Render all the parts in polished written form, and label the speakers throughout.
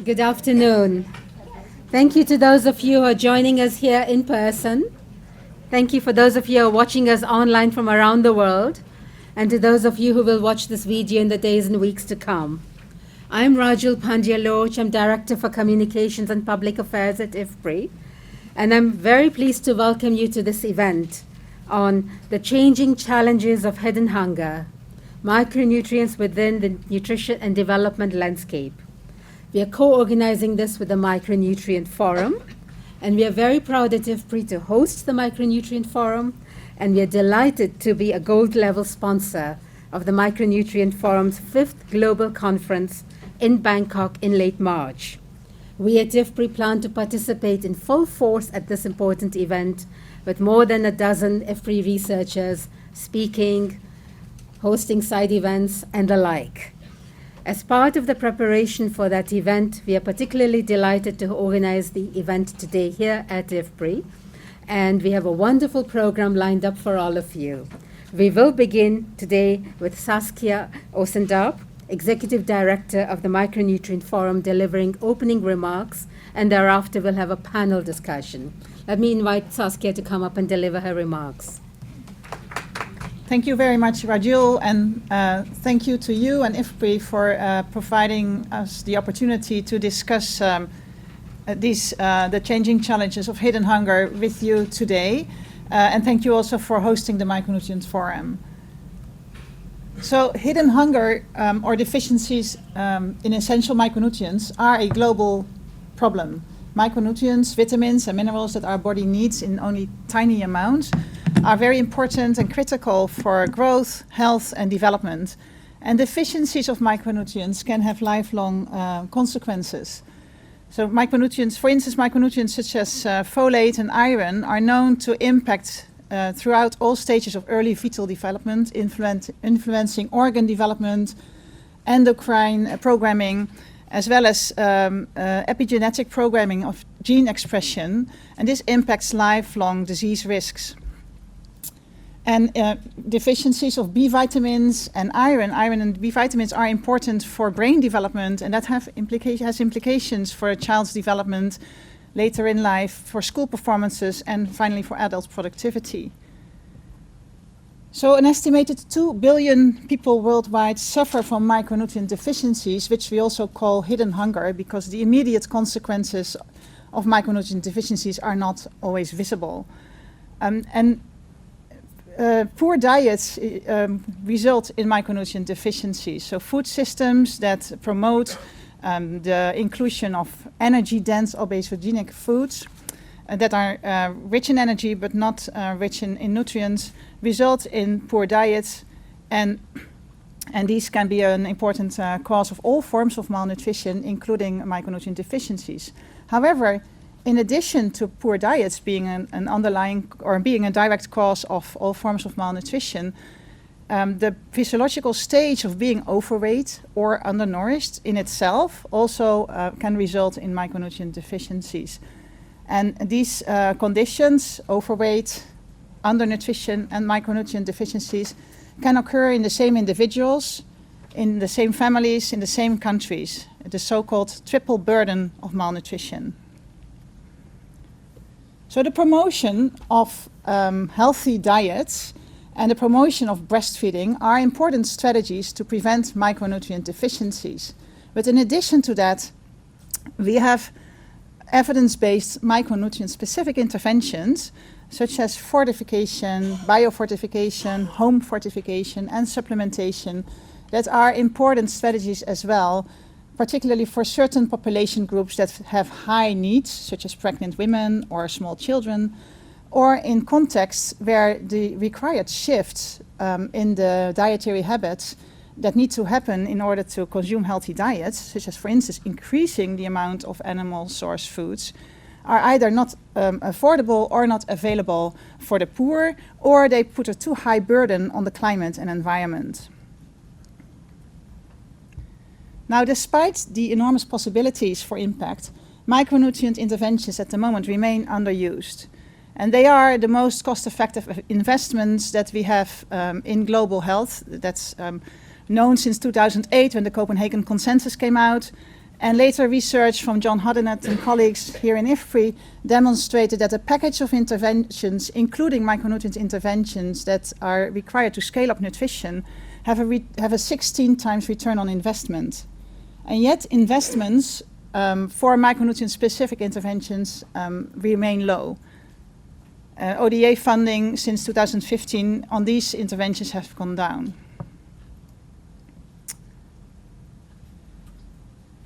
Speaker 1: Good afternoon. Thank you to those of you who are joining us here in person. Thank you for those of you who are watching us online from around the world, and to those of you who will watch this video in the days and weeks to come. I'm Rajul Pandya-Lorch. I'm Director for Communications and Public Affairs at IFPRI, and I'm very pleased to welcome you to this event on the changing challenges of hidden hunger, micronutrients within the nutrition and development landscape. We are co-organizing this with the Micronutrient Forum, and we are very proud at IFPRI to host the Micronutrient Forum, and we are delighted to be a gold level sponsor of the Micronutrient Forum's 5th Global Conference in Bangkok in late March. We at IFPRI plan to participate in full force at this important event with more than a dozen IFPRI researchers speaking, hosting side events, and the like. As part of the preparation for that event, we are particularly delighted to organize the event today here at IFPRI, and we have a wonderful program lined up for all of you. We will begin today with Saskia Osendarp, Executive Director of the Micronutrient Forum, delivering opening remarks, and thereafter we'll have a panel discussion. Let me invite Saskia to come up and deliver her remarks.
Speaker 2: Thank you very much, Rajul, and thank you to you and IFPRI for providing us the opportunity to discuss the changing challenges of hidden hunger with you today. And thank you also for hosting the Micronutrient Forum. So hidden hunger or deficiencies in essential micronutrients are a global problem. Micronutrients, vitamins and minerals that our body needs in only tiny amounts are very important and critical for growth, health and development. And deficiencies of micronutrients can have lifelong consequences. So micronutrients, for instance, micronutrients such as folate and iron are known to impact throughout all stages of early fetal development, influencing organ development, endocrine programming, as well as epigenetic programming of gene expression, and this impacts lifelong disease risks. And deficiencies of B vitamins and iron and B vitamins are important for brain development, and that has implications for a child's development later in life, for school performances, and finally for adult productivity. So an estimated 2 billion people worldwide suffer from micronutrient deficiencies, which we also call hidden hunger, because the immediate consequences of micronutrient deficiencies are not always visible. Poor diets result in micronutrient deficiencies. So food systems that promote the inclusion of energy-dense obesogenic foods that are rich in energy but not rich in nutrients result in poor diets, and these can be an important cause of all forms of malnutrition, including micronutrient deficiencies. However, in addition to poor diets being an underlying or being a direct cause of all forms of malnutrition, the physiological stage of being overweight or undernourished in itself also can result in micronutrient deficiencies. And these conditions, overweight, undernutrition, and micronutrient deficiencies, can occur in the same individuals, in the same families, in the same countries, the so-called triple burden of malnutrition. So the promotion of healthy diets and the promotion of breastfeeding are important strategies to prevent micronutrient deficiencies. But in addition to that, we have evidence-based micronutrient-specific interventions such as fortification, biofortification, home fortification, and supplementation that are important strategies as well, particularly for certain population groups that have high needs, such as pregnant women or small children, or in contexts where the required shifts in the dietary habits that need to happen in order to consume healthy diets, such as, for instance, increasing the amount of animal source foods, are either not affordable or not available for the poor, or they put a too high burden on the climate and environment. Now, despite the enormous possibilities for impact, micronutrient interventions at the moment remain underused. And they are the most cost-effective investments that we have in global health. That's known since 2008 when the Copenhagen Consensus came out. And later research from John Hoddenett and colleagues here in IFPRI demonstrated that a package of interventions, including micronutrient interventions that are required to scale up nutrition, have a 16 times return on investment. And yet investments for micronutrient-specific interventions remain low. ODA funding since 2015 on these interventions have gone down.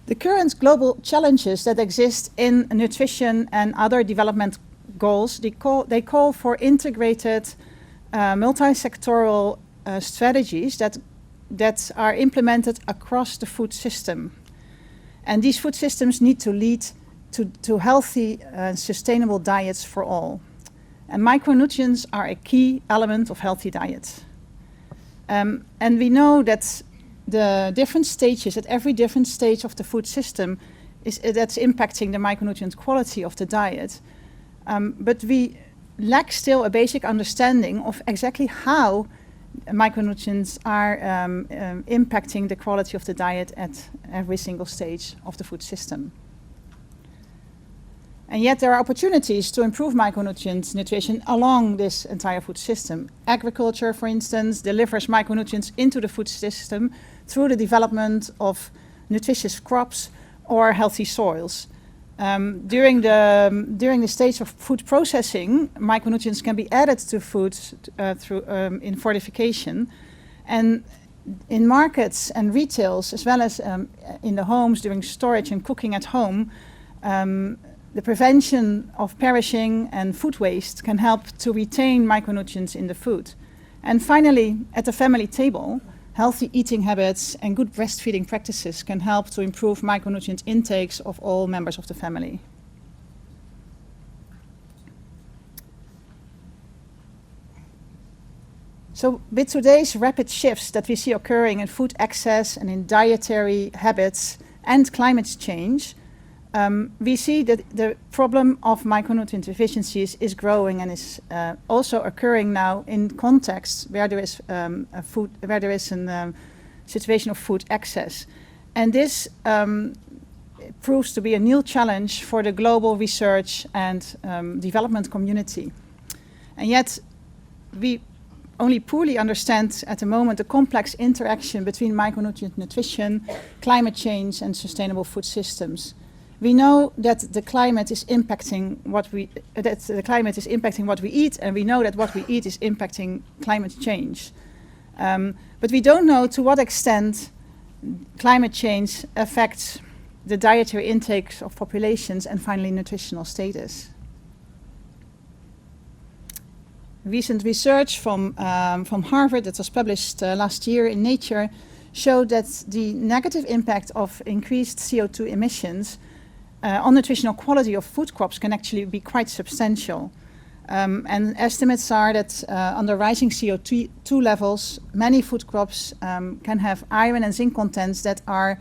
Speaker 2: The current global challenges that exist in nutrition and other development goals, they call for integrated multi-sectoral strategies that are implemented across the food system. And these food systems need to lead to healthy and sustainable diets for all. And micronutrients are a key element of healthy diets. And we know that the different stages, at every different stage of the food system, that's impacting the micronutrient quality of the diet. But we lack still a basic understanding of exactly how micronutrients are impacting the quality of the diet at every single stage of the food system. And yet there are opportunities to improve micronutrient nutrition along this entire food system. Agriculture, for instance, delivers micronutrients into the food system through the development of nutritious crops or healthy soils. During the stage of food processing, micronutrients can be added to food in fortification. And in markets and retails, as well as in the homes during storage and cooking at home, the prevention of perishing and food waste can help to retain micronutrients in the food. And finally, at the family table, healthy eating habits and good breastfeeding practices can help to improve micronutrient intakes of all members of the family. So with today's rapid shifts that we see occurring in food access and in dietary habits and climate change, we see that the problem of micronutrient deficiencies is growing and is also occurring now in contexts where there is a situation of food access. And this proves to be a new challenge for the global research and development community. And yet we only poorly understand at the moment the complex interaction between micronutrient nutrition, climate change and sustainable food systems. We know that the climate is impacting what we eat, and we know that what we eat is impacting climate change. But we don't know to what extent climate change affects the dietary intakes of populations and finally nutritional status. Recent research from Harvard that was published last year in Nature showed that the negative impact of increased CO2 emissions on nutritional quality of food crops can actually be quite substantial. And estimates are that under rising CO2 levels, many food crops can have iron and zinc contents that are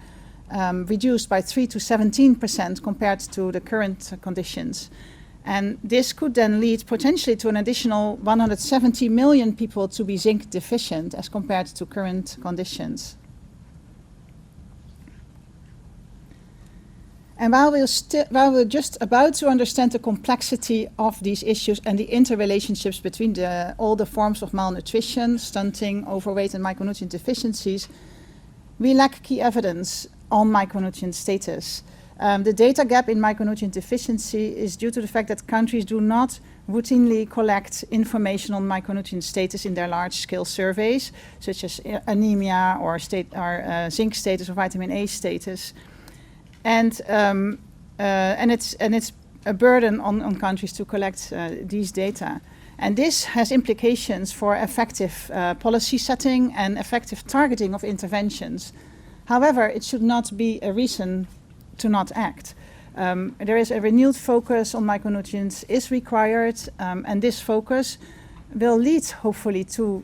Speaker 2: reduced by 3 to 17% compared to the current conditions. And this could then lead potentially to an additional 170 million people to be zinc deficient as compared to current conditions. And while we're just about to understand the complexity of these issues and the interrelationships between all the forms of malnutrition, stunting, overweight and micronutrient deficiencies, we lack key evidence on micronutrient status. The data gap in micronutrient deficiency is due to the fact that countries do not routinely collect information on micronutrient status in their large-scale surveys, such as anemia or zinc status or vitamin A status. And it's a burden on countries to collect these data. And this has implications for effective policy setting and effective targeting of interventions. However, it should not be a reason to not act. There is a renewed focus on micronutrients is required, and this focus will lead hopefully to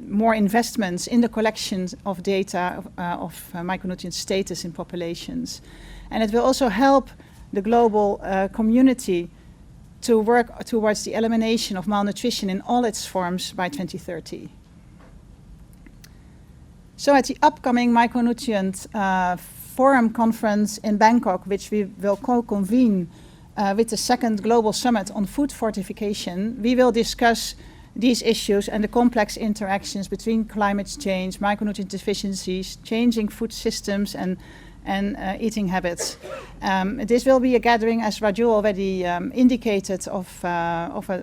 Speaker 2: more investments in the collection of data of micronutrient status in populations. And it will also help the global community to work towards the elimination of malnutrition in all its forms by 2030. So at the upcoming micronutrient forum conference in Bangkok, which we will co-convene with the second Global Summit on Food Fortification, we will discuss these issues and the complex interactions between climate change, micronutrient deficiencies, changing food systems and eating habits. This will be a gathering, as Rajul already indicated, of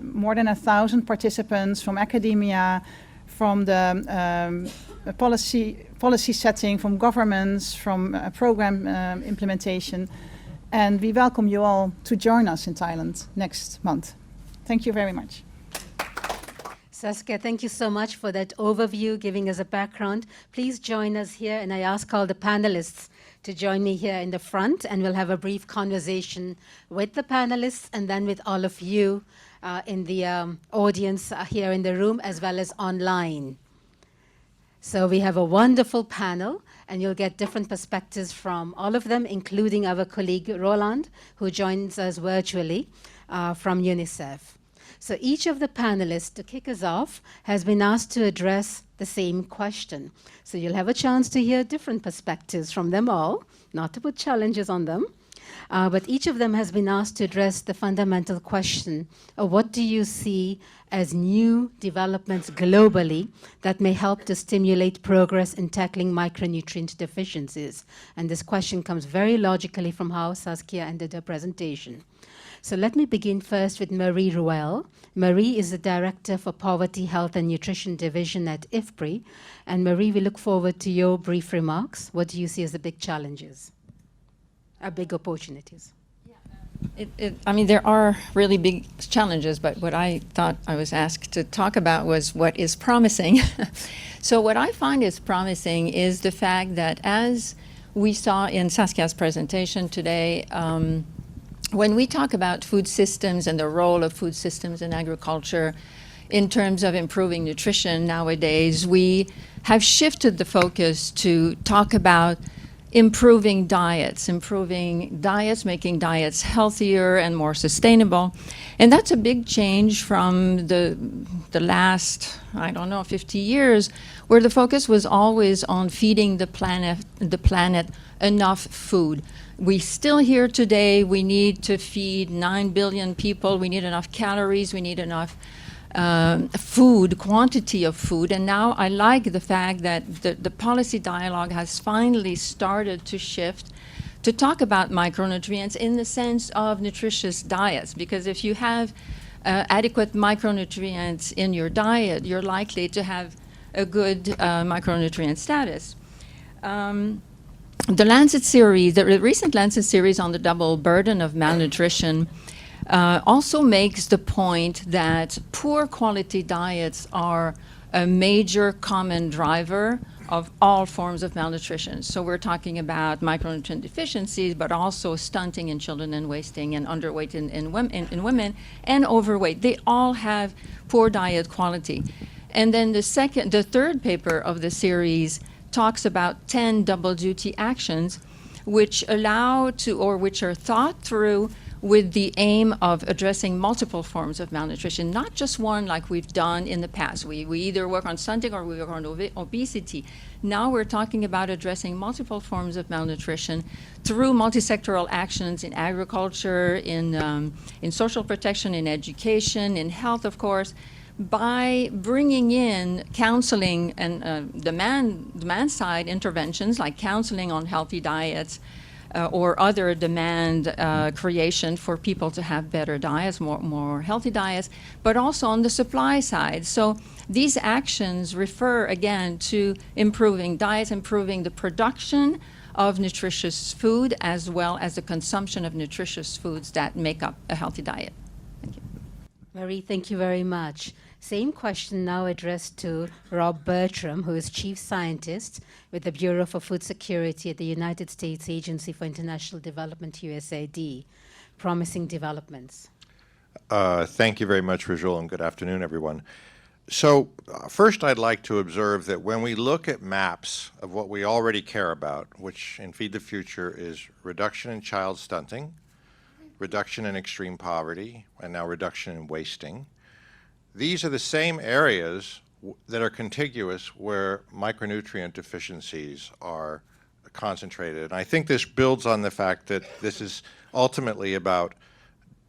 Speaker 2: more than 1,000 participants from academia, from the policy setting, from governments, from program implementation. And we welcome you all to join us in Thailand next month. Thank you very much.
Speaker 1: Saskia, thank you so much for that overview, giving us a background. Please join us here, and I ask all the panelists to join me here in the front, and we'll have a brief conversation with the panelists and then with all of you in the audience here in the room as well as online. So we have a wonderful panel, and you'll get different perspectives from all of them, including our colleague Roland, who joins us virtually from UNICEF. So each of the panelists, to kick us off, has been asked to address the same question. So you'll have a chance to hear different perspectives from them all, not to put challenges on them, but each of them has been asked to address the fundamental question of what do you see as new developments globally that may help to stimulate progress in tackling micronutrient deficiencies. And this question comes very logically from how Saskia ended her presentation. So let me begin first with Marie Ruel. Marie is the Director for Poverty, Health and Nutrition Division at IFPRI. And Marie, we look forward to your brief remarks. What do you see as the big challenges, big opportunities?
Speaker 3: I mean, there are really big challenges, but what I thought I was asked to talk about was what is promising. So what I find is promising is the fact that, as we saw in Saskia's presentation today, when we talk about food systems and the role of food systems in agriculture in terms of improving nutrition nowadays, we have shifted the focus to talk about improving diets, making diets healthier and more sustainable. And that's a big change from the last, 50 years, where the focus was always on feeding the planet enough food. We still hear today we need to feed 9 billion people, we need enough calories, we need enough food, quantity of food. And now I like the fact that the policy dialogue has finally started to shift to talk about micronutrients in the sense of nutritious diets, because if you have adequate micronutrients in your diet, you're likely to have a good micronutrient status. The Lancet series, the recent Lancet series on the double burden of malnutrition also makes the point that poor quality diets are a major common driver of all forms of malnutrition. So we're talking about micronutrient deficiencies, but also stunting in children and wasting and underweight in women and overweight. They all have poor diet quality. And then the third paper of the series talks about 10 double duty actions which which are thought through with the aim of addressing multiple forms of malnutrition, not just one like we've done in the past. We either work on stunting or we work on obesity. Now we're talking about addressing multiple forms of malnutrition through multi-sectoral actions in agriculture, in social protection, in education, in health, of course, by bringing in counseling and demand-side interventions like counseling on healthy diets or other demand creation for people to have better diets, more healthy diets, but also on the supply side. So these actions refer, again, to improving diets, improving the production of nutritious food, as well as the consumption of nutritious foods that make up a healthy diet. Thank you.
Speaker 1: Marie, thank you very much. Same question now addressed to Rob Bertram, who is Chief Scientist with the Bureau for Food Security at the United States Agency for International Development, USAID. Promising developments.
Speaker 4: Thank you very much, Rajul, and good afternoon, everyone. So first I'd like to observe that when we look at maps of what we already care about, which in Feed the Future is reduction in child stunting, reduction in extreme poverty, and now reduction in wasting, these are the same areas that are contiguous where micronutrient deficiencies are concentrated. And I think this builds on the fact that this is ultimately about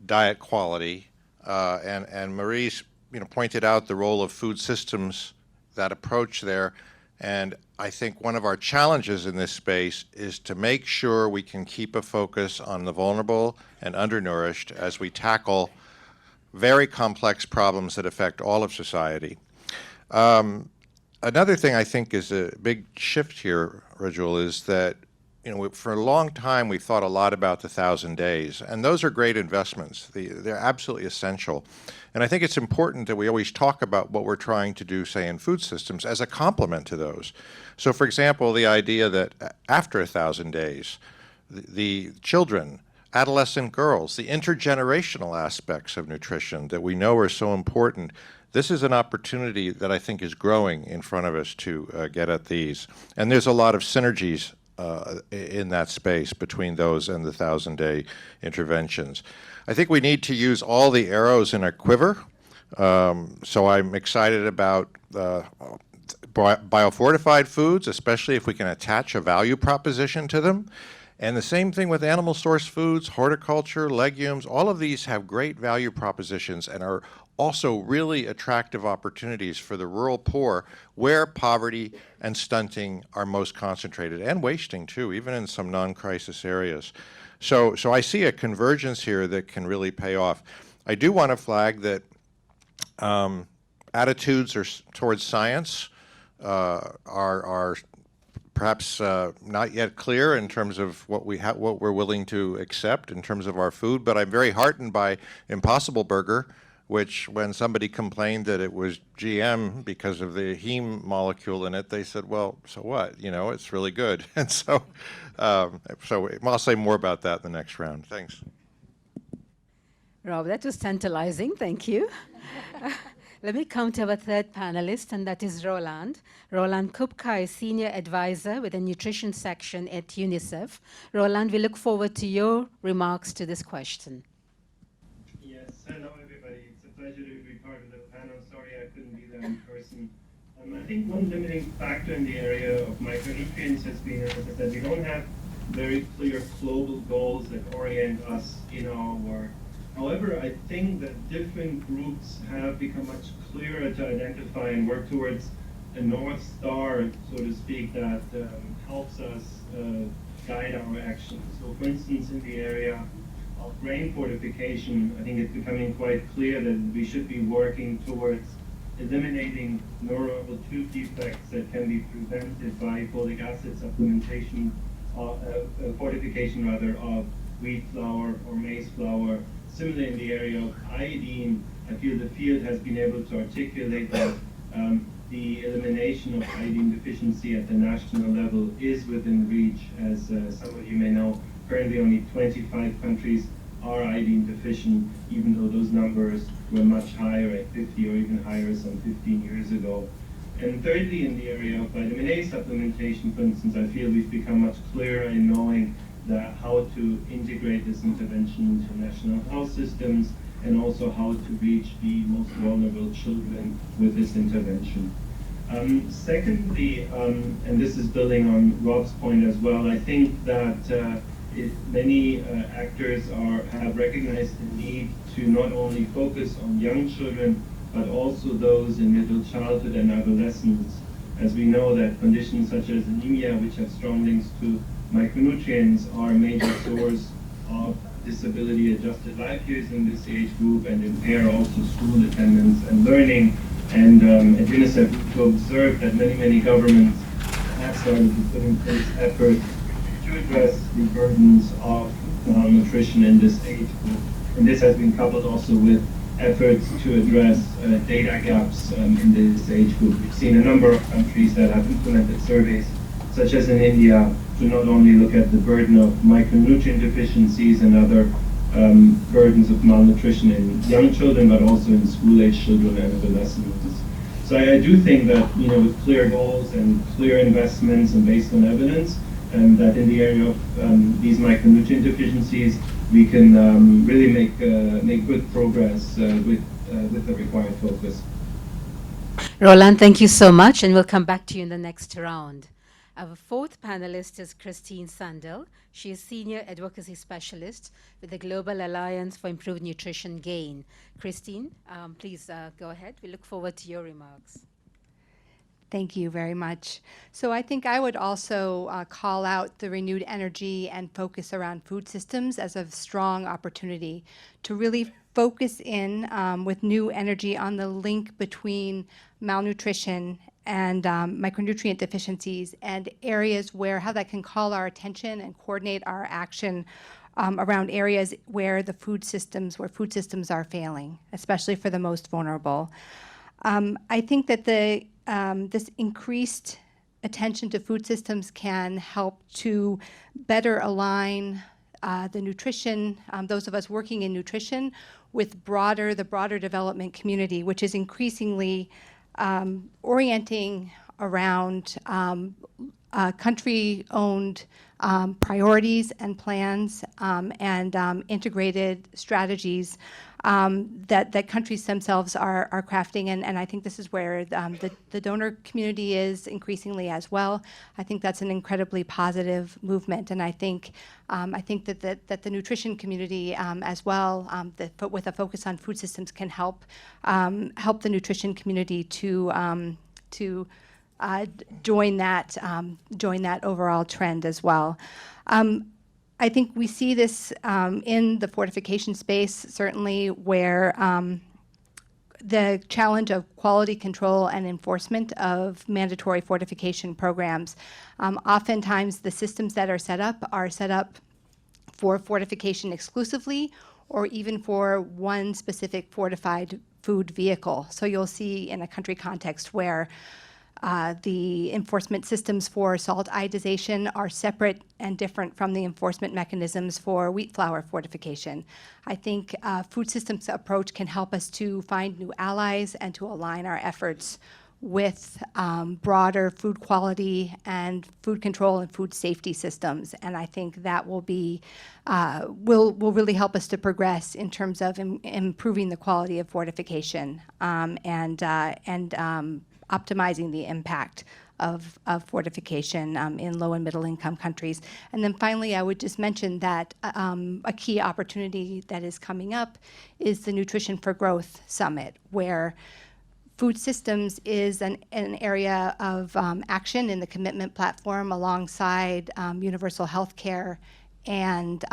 Speaker 4: diet quality, and Marie's pointed out the role of food systems, that approach there. And I think one of our challenges in this space is to make sure we can keep a focus on the vulnerable and undernourished as we tackle very complex problems that affect all of society. Another thing I think is a big shift here, Rajul, is that for a long time we thought a lot about the 1,000 days, and those are great investments. They're absolutely essential. And I think it's important that we always talk about what we're trying to do, say, in food systems as a complement to those. So, for example, the idea that after 1,000 days, the children, adolescent girls, the intergenerational aspects of nutrition that we know are so important, this is an opportunity that I think is growing in front of us to get at these. And there's a lot of synergies in that space between those and the 1,000-day interventions. I think we need to use all the arrows in our quiver. So I'm excited about biofortified foods, especially if we can attach a value proposition to them. And the same thing with animal source foods, horticulture, legumes. All of these have great value propositions and are also really attractive opportunities for the rural poor, where poverty and stunting are most concentrated, and wasting too, even in some non-crisis areas. So I see a convergence here that can really pay off. I do want to flag that attitudes towards science are perhaps not yet clear in terms of what we're willing to accept in terms of our food, but I'm very heartened by Impossible Burger, which when somebody complained that it was GM because of the heme molecule in it, they said, well, so what? It's really good. And so I'll say more about that in the next round. Thanks.
Speaker 1: Rob, that was tantalizing. Thank you. Let me come to our third panelist, and that is Roland. Roland Kupka is Senior Advisor with the Nutrition Section at UNICEF. Roland, we look forward to your remarks to this question.
Speaker 5: Yes, hello everybody. It's a pleasure to be part of the panel. Sorry I couldn't be there in person. I think one limiting factor in the area of micronutrients has been that we don't have very clear global goals that orient us in our work. However, I think that different groups have become much clearer to identify and work towards a North Star, so to speak, that helps us guide our actions. So for instance, in the area of grain fortification, I think it's becoming quite clear that we should be working towards eliminating neural tube defects that can be prevented by folic acid supplementation, fortification rather, of wheat flour or maize flour. Similarly, in the area of iodine, I feel the field has been able to articulate that the elimination of iodine deficiency at the national level is within reach. As some of you may know, currently only 25 countries are iodine deficient, even though those numbers were much higher at 50 or even higher some 15 years ago. And thirdly, in the area of vitamin A supplementation, for instance, I feel we've become much clearer in knowing that how to integrate this intervention into national health systems, and also how to reach the most vulnerable children with this intervention. Secondly, and this is building on Rob's point as well, I think that many actors have recognized the need to not only focus on young children, but also those in middle childhood and adolescence, as we know that conditions such as anemia, which have strong links to micronutrients, are a major source of disability-adjusted life years in this age group and impair also school attendance and learning. And at UNICEF, we observed that many governments have started to put in place efforts to address the burdens of malnutrition in this age group. And this has been coupled also with efforts to address data gaps in this age group. We've seen a number of countries that have implemented surveys, such as in India, to not only look at the burden of micronutrient deficiencies and other burdens of malnutrition in young children, but also in school-age children and adolescents. So I do think that, with clear goals and clear investments and based on evidence, that in the area of these micronutrient deficiencies, we can really make good progress with the required focus.
Speaker 1: Roland, thank you so much, and we'll come back to you in the next round. Our fourth panelist is Christine Sandel. She is Senior Advocacy Specialist with the Global Alliance for Improved Nutrition Gain. Christine, please go ahead. We look forward to your remarks.
Speaker 6: Thank you very much. So I think I would also call out the renewed energy and focus around food systems as a strong opportunity to really focus in with new energy on the link between malnutrition and micronutrient deficiencies and areas where how that can call our attention and coordinate our action around areas where food systems are failing, especially for the most vulnerable. I think that this increased attention to food systems can help to better align the nutrition, those of us working in nutrition, with the broader development community, which is increasingly orienting around country-owned priorities and plans and integrated strategies that countries themselves are crafting, and I think this is where the donor community is increasingly as well. I think that's an incredibly positive movement, and I think that the nutrition community as well, with a focus on food systems, can help the nutrition community to join that overall trend as well. I think we see this in the fortification space, certainly, where the challenge of quality control and enforcement of mandatory fortification programs. Oftentimes, the systems that are set up for fortification exclusively, or even for one specific fortified food vehicle. So you'll see in a country context where the enforcement systems for salt iodization are separate and different from the enforcement mechanisms for wheat flour fortification. I think food systems approach can help us to find new allies and to align our efforts with broader food quality and food control and food safety systems. And I think that will really help us to progress in terms of improving the quality of fortification and optimizing the impact of fortification in low and middle income countries. And then finally, I would just mention that a key opportunity that is coming up is the Nutrition for Growth Summit, where food systems is an area of action in the commitment platform alongside universal health care and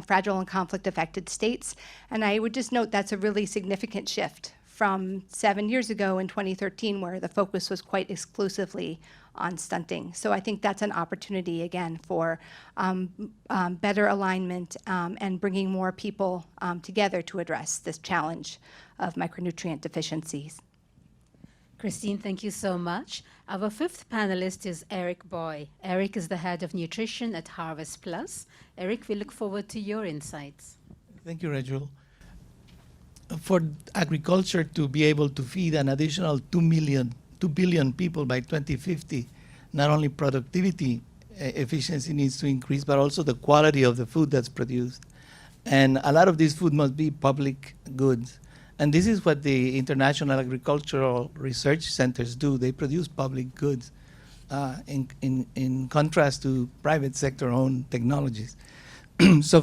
Speaker 6: fragile and conflict affected states. And I would just note that's a really significant shift from 7 years ago in 2013, where the focus was quite exclusively on stunting. So I think that's an opportunity, again, for better alignment and bringing more people together to address this challenge of micronutrient deficiencies.
Speaker 1: Christine, thank you so much. Our fifth panelist is Erick Boy. Erick is the head of nutrition at HarvestPlus. Erick, we look forward to your insights.
Speaker 7: Thank you, Rajul. For agriculture to be able to feed an additional 2 billion people by 2050, not only productivity efficiency needs to increase, but also the quality of the food that's produced. And a lot of this food must be public goods. And this is what the International Agricultural Research Centers do. They produce public goods in contrast to private sector-owned technologies. So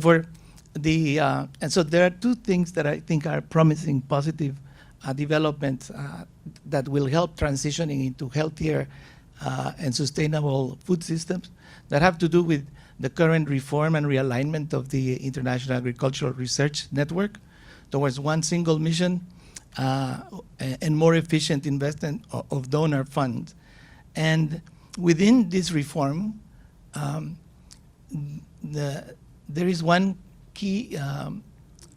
Speaker 7: and so there are two things that I think are promising positive developments that will help transitioning into healthier and sustainable food systems that have to do with the current reform and realignment of the International Agricultural Research Network towards one single mission and more efficient investment of donor funds. And within this reform, there is one key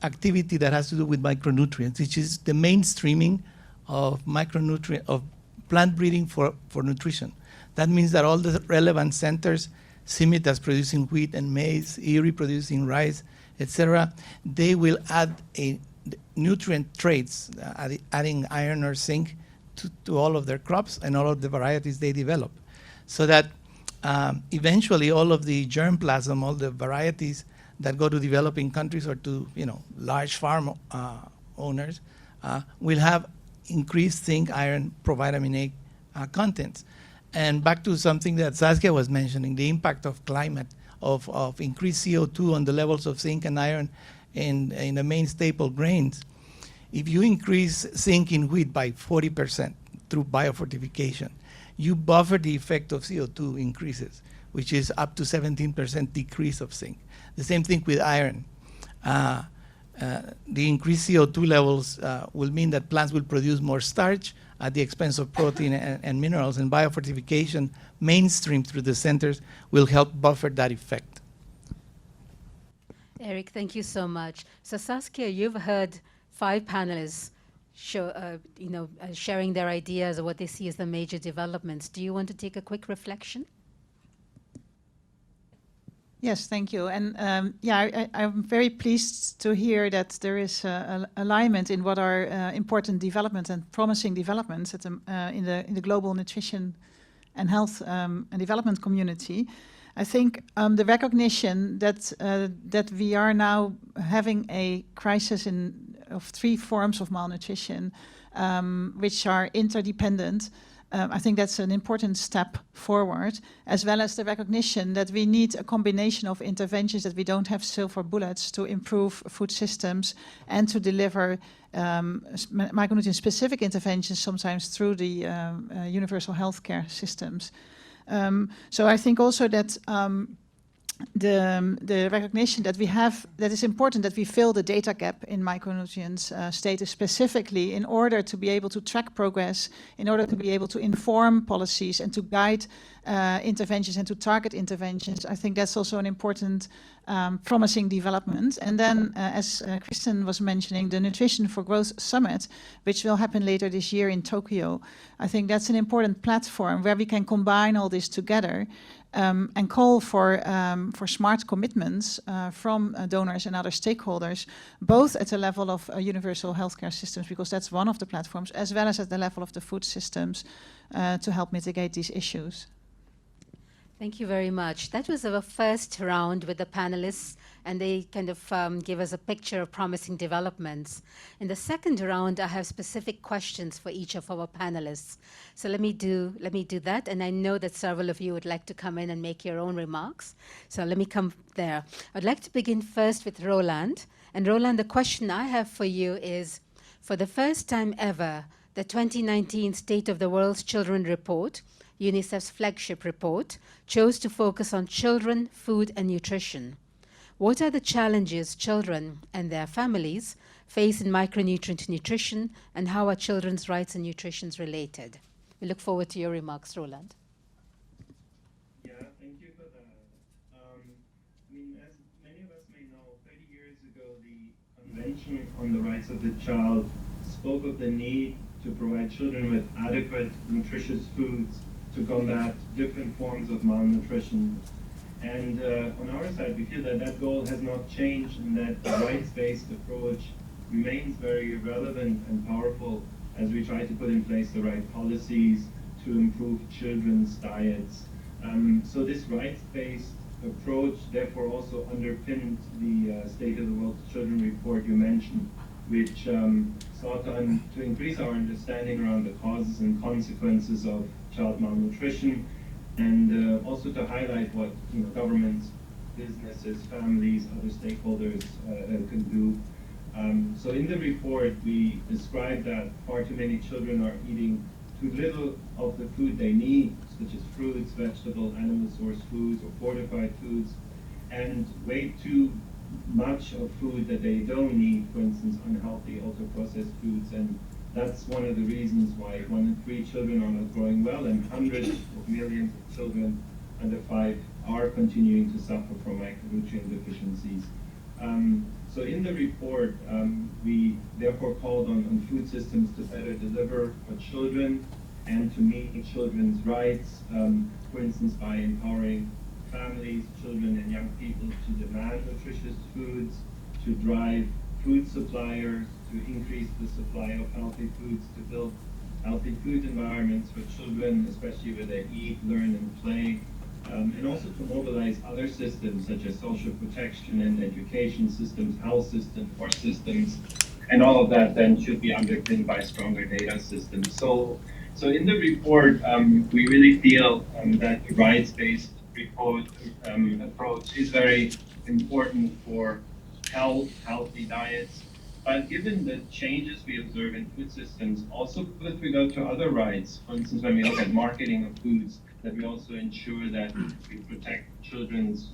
Speaker 7: activity that has to do with micronutrients, which is the mainstreaming of plant breeding for nutrition. That means that all the relevant centers, CIMMYT as producing wheat and maize, IFPRI producing rice, etc., they will add nutrient traits, adding iron or zinc to all of their crops and all of the varieties they develop, so that eventually all of the germplasm, all the varieties that go to developing countries or to large farm owners will have increased zinc, iron, provitamin A contents. And back to something that Saskia was mentioning, the impact of climate, of increased CO2 on the levels of zinc and iron in the main staple grains. If you increase zinc in wheat by 40% through biofortification, you buffer the effect of CO2 increases, which is up to 17% decrease of zinc. The same thing with iron. The increased CO2 levels will mean that plants will produce more starch at the expense of protein and minerals, and biofortification mainstream through the centers will help buffer that effect.
Speaker 1: Erick, thank you so much. So Saskia, you've heard 5 panelists sharing their ideas of what they see as the major developments. Do you want to take a quick reflection?
Speaker 2: Yes, thank you. And I'm very pleased to hear that there is alignment in what are important developments and promising developments at in the global nutrition and health and development community. I think the recognition that we are now having a crisis of 3 forms of malnutrition, which are interdependent. I think that's an important step forward, as well as the recognition that we need a combination of interventions, that we don't have silver bullets to improve food systems and to deliver micronutrient-specific interventions, sometimes through the universal healthcare systems. So I think also that the recognition that we have, that it's important that we fill the data gap in micronutrients status specifically in order to be able to track progress, in order to be able to inform policies and to guide interventions and to target interventions. I think that's also an important promising development. And then, as Kristen was mentioning, the Nutrition for Growth Summit, which will happen later this year in Tokyo, I think that's an important platform where we can combine all this together and call for smart commitments from donors and other stakeholders, both at the level of universal healthcare systems, because that's one of the platforms, as well as at the level of the food systems to help mitigate these issues.
Speaker 1: Thank you very much. That was our first round with the panelists, and they kind of gave us a picture of promising developments. In the second round, I have specific questions for each of our panelists. So let me do that, and I know that several of you would like to come in and make your own remarks. So let me come there. I'd like to begin first with Roland. And Roland, the question I have for you is, for the first time ever, the 2019 State of the World's Children Report, UNICEF's flagship report, chose to focus on children, food, and nutrition. What are the challenges children and their families face in micronutrient nutrition, and how are children's rights and nutrition related? We look forward to your remarks, Roland.
Speaker 5: Yeah, thank you for that. I mean, as many of us may know, 30 years ago, the Convention on the Rights of the Child spoke of the need to provide children with adequate, nutritious foods to combat different forms of malnutrition. And on our side, we feel that that goal has not changed, and that the rights-based approach remains very relevant and powerful as we try to put in place the right policies to improve children's diets. So this rights-based approach therefore also underpinned the State of the World's Children report you mentioned, which sought to increase our understanding around the causes and consequences of child malnutrition, and also to highlight what governments, businesses, families, other stakeholders can do. So in the report, we describe that far too many children are eating too little of the food they need, such as fruits, vegetables, animal source foods, or fortified foods, and way too much of food that they don't need, for instance, unhealthy, ultra-processed foods. And that's one of the reasons why 1 in 3 children are not growing well, and hundreds of millions of children under 5 are continuing to suffer from micronutrient deficiencies. So in the report, we therefore called on food systems to better deliver for children and to meet children's rights, for instance, by empowering families, children, and young people to demand nutritious foods, to drive food suppliers to increase the supply of healthy foods, to build healthy food environments for children, especially where they eat, learn, and play, and also to mobilize other systems such as social protection and education systems, health systems, or systems, and all of that then should be underpinned by stronger data systems. So So in the report, we really feel that the rights-based approach is very important for healthy diets. But given the changes we observe in food systems, also with regard to other rights, for instance, when we look at marketing of foods, that we also ensure that we protect children's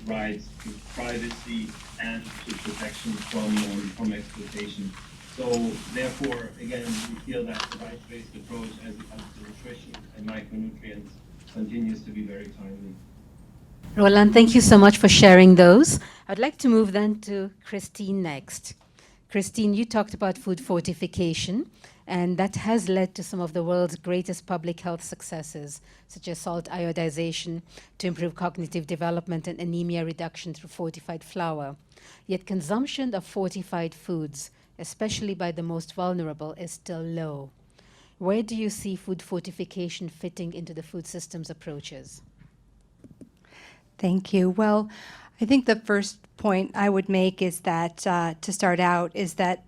Speaker 5: rights to privacy and to protection from exploitation. So therefore, again, we feel that the rights-based approach as it comes to nutrition and micronutrients continues to be very timely.
Speaker 1: Roland, thank you so much for sharing those. I'd like to move then to Christine next. Christine, you talked about food fortification, and that has led to some of the world's greatest public health successes, such as salt iodization to improve cognitive development and anemia reduction through fortified flour. Yet consumption of fortified foods, especially by the most vulnerable, is still low. Where do you see food fortification fitting into the food systems approaches?
Speaker 6: Thank you. Well, I think the first point I would make is that, to start out, is that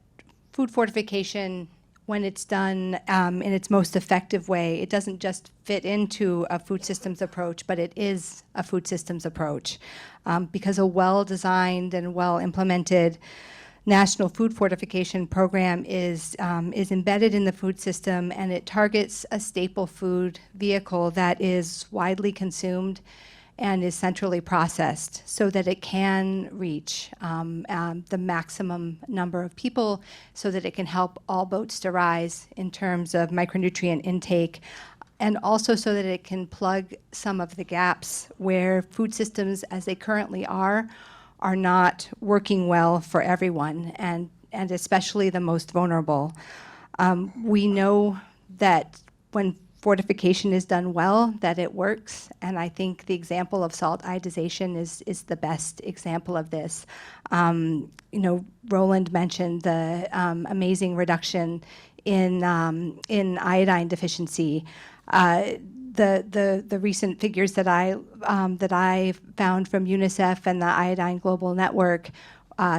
Speaker 6: food fortification, when it's done in its most effective way, it doesn't just fit into a food systems approach, but it is a food systems approach. Because a well-designed and well-implemented national food fortification program is embedded in the food system, and it targets a staple food vehicle that is widely consumed and is centrally processed so that it can reach the maximum number of people, so that it can help all boats to rise in terms of micronutrient intake, and also so that it can plug some of the gaps where food systems as they currently are not working well for everyone, and especially the most vulnerable. We know that when fortification is done well, that it works, and I think the example of salt iodization is the best example of this. Roland mentioned the amazing reduction in iodine deficiency. The recent figures that I found from UNICEF and the Iodine Global Network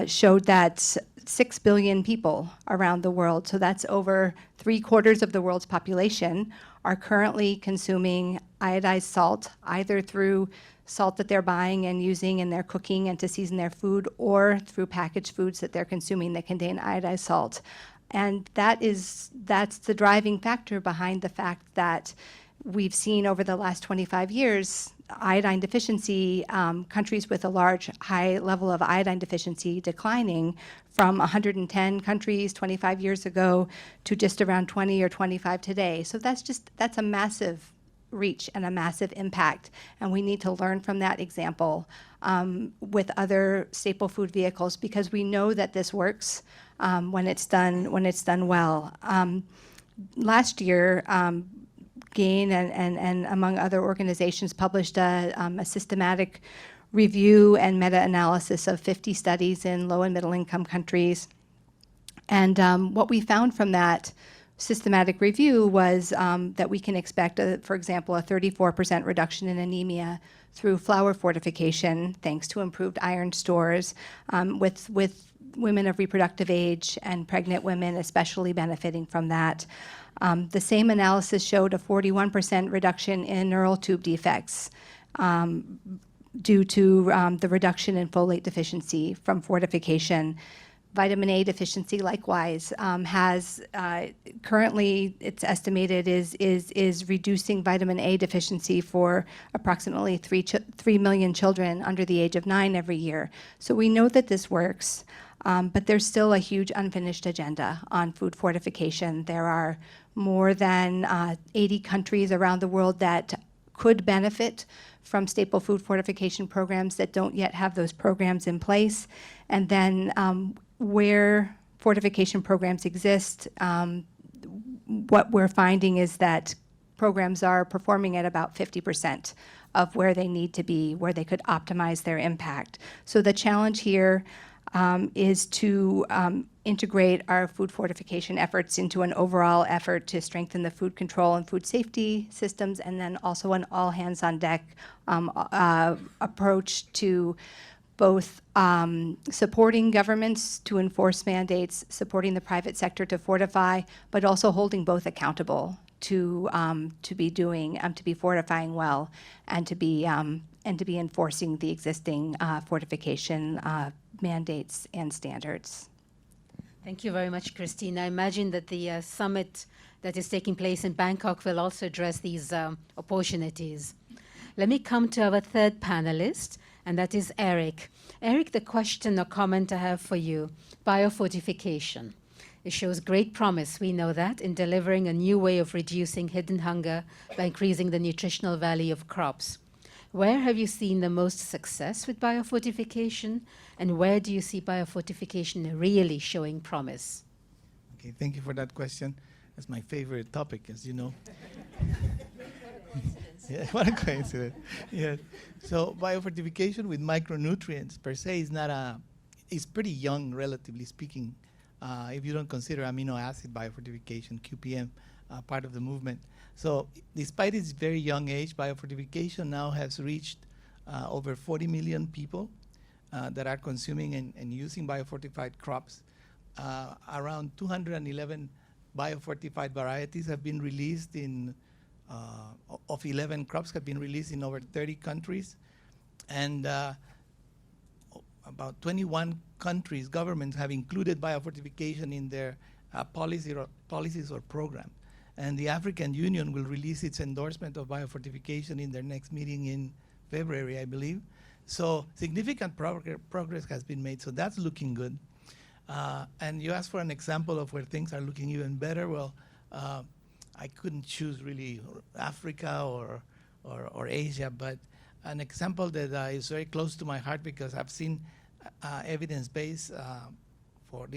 Speaker 6: showed that 6 billion people around the world, so that's over 3/4 of the world's population, are currently consuming iodized salt, either through salt that they're buying and using in their cooking and to season their food, or through packaged foods that they're consuming that contain iodized salt. And that's the driving factor behind the fact that we've seen over the last 25 years iodine deficiency, countries with a high level of iodine deficiency declining from 110 countries 25 years ago to just around 20 or 25 today. So that's a massive reach and a massive impact, and we need to learn from that example with other staple food vehicles, because we know that this works when it's done well. Last year, GAIN and among other organizations published a systematic review and meta-analysis of 50 studies in low and middle income countries. And what we found from that systematic review was that we can expect, for example, a 34% reduction in anemia through flour fortification, thanks to improved iron stores, with women of reproductive age and pregnant women especially benefiting from that. The same analysis showed a 41% reduction in neural tube defects due to the reduction in folate deficiency from fortification. Vitamin A deficiency, likewise, has currently, it's estimated, is reducing vitamin A deficiency for approximately 3 million children under the age of 9 every year. So we know that this works, but there's still a huge unfinished agenda on food fortification. There are more than 80 countries around the world that could benefit from staple food fortification programs that don't yet have those programs in place. And then where fortification programs exist, what we're finding is that programs are performing at about 50% of where they need to be, where they could optimize their impact. So the challenge here is to integrate our food fortification efforts into an overall effort to strengthen the food control and food safety systems, and then also an all-hands-on-deck approach to both supporting governments to enforce mandates, supporting the private sector to fortify, but also holding both accountable to be doing, to be fortifying well, and to be enforcing the existing fortification mandates and standards.
Speaker 1: Thank you very much, Christine. I imagine that the summit that is taking place in Bangkok will also address these opportunities. Let me come to our third panelist, and that is Erick. Erick, the question or comment I have for you, biofortification. It shows great promise, we know that, in delivering a new way of reducing hidden hunger by increasing the nutritional value of crops. Where have you seen the most success with biofortification, and where do you see biofortification really showing promise?
Speaker 7: Okay, thank you for that question. That's my favorite topic, as you know. Yeah, what a coincidence. Yeah. So biofortification with micronutrients per se is not it's pretty young, relatively speaking, if you don't consider amino acid biofortification, QPM, part of the movement. So despite its very young age, biofortification now has reached over 40 million people that are consuming and using biofortified crops. Around 211 biofortified varieties have been released in of 11 crops have been released in over 30 countries, and about 21 countries, governments have included biofortification in their policies or programs. And the African Union will release its endorsement of biofortification in their next meeting in February, I believe. So significant progress has been made, so that's looking good. And you asked for an example of where things are looking even better. Well, I couldn't choose really Africa or Asia, but an example that is very close to my heart because I've seen evidence-based for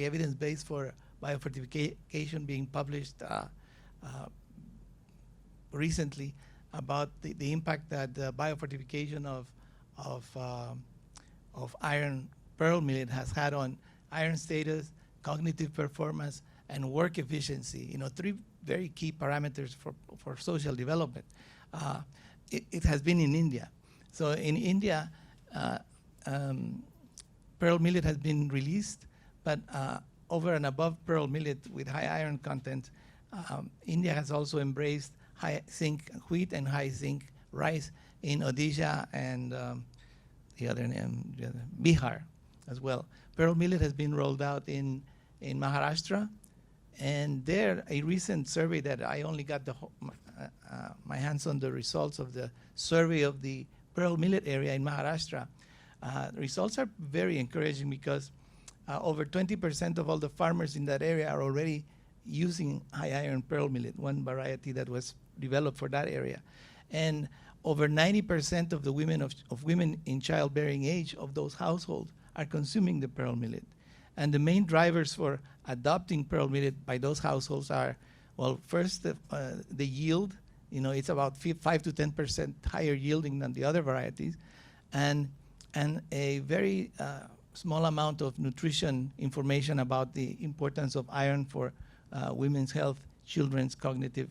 Speaker 7: biofortification being published recently about the impact that the biofortification of iron pearl millet has had on iron status, cognitive performance, and work efficiency. You know, three very key parameters for social development. It has been in India. So in India, pearl millet has been released, but over and above pearl millet with high iron content, India has also embraced high zinc wheat and high zinc rice in Odisha and the other name, Bihar as well. Pearl millet has been rolled out in Maharashtra, and there a recent survey that I only got my hands on the results of the survey of the pearl millet area in Maharashtra. The results are very encouraging because over 20% of all the farmers in that area are already using high iron pearl millet, one variety that was developed for that area. And over 90% of the women of women in childbearing age of those households are consuming the pearl millet. And the main drivers for adopting pearl millet by those households are, well, first the yield. You know, it's about 5 to 10% higher yielding than the other varieties, and a very small amount of nutrition information about the importance of iron for women's health, children's cognitive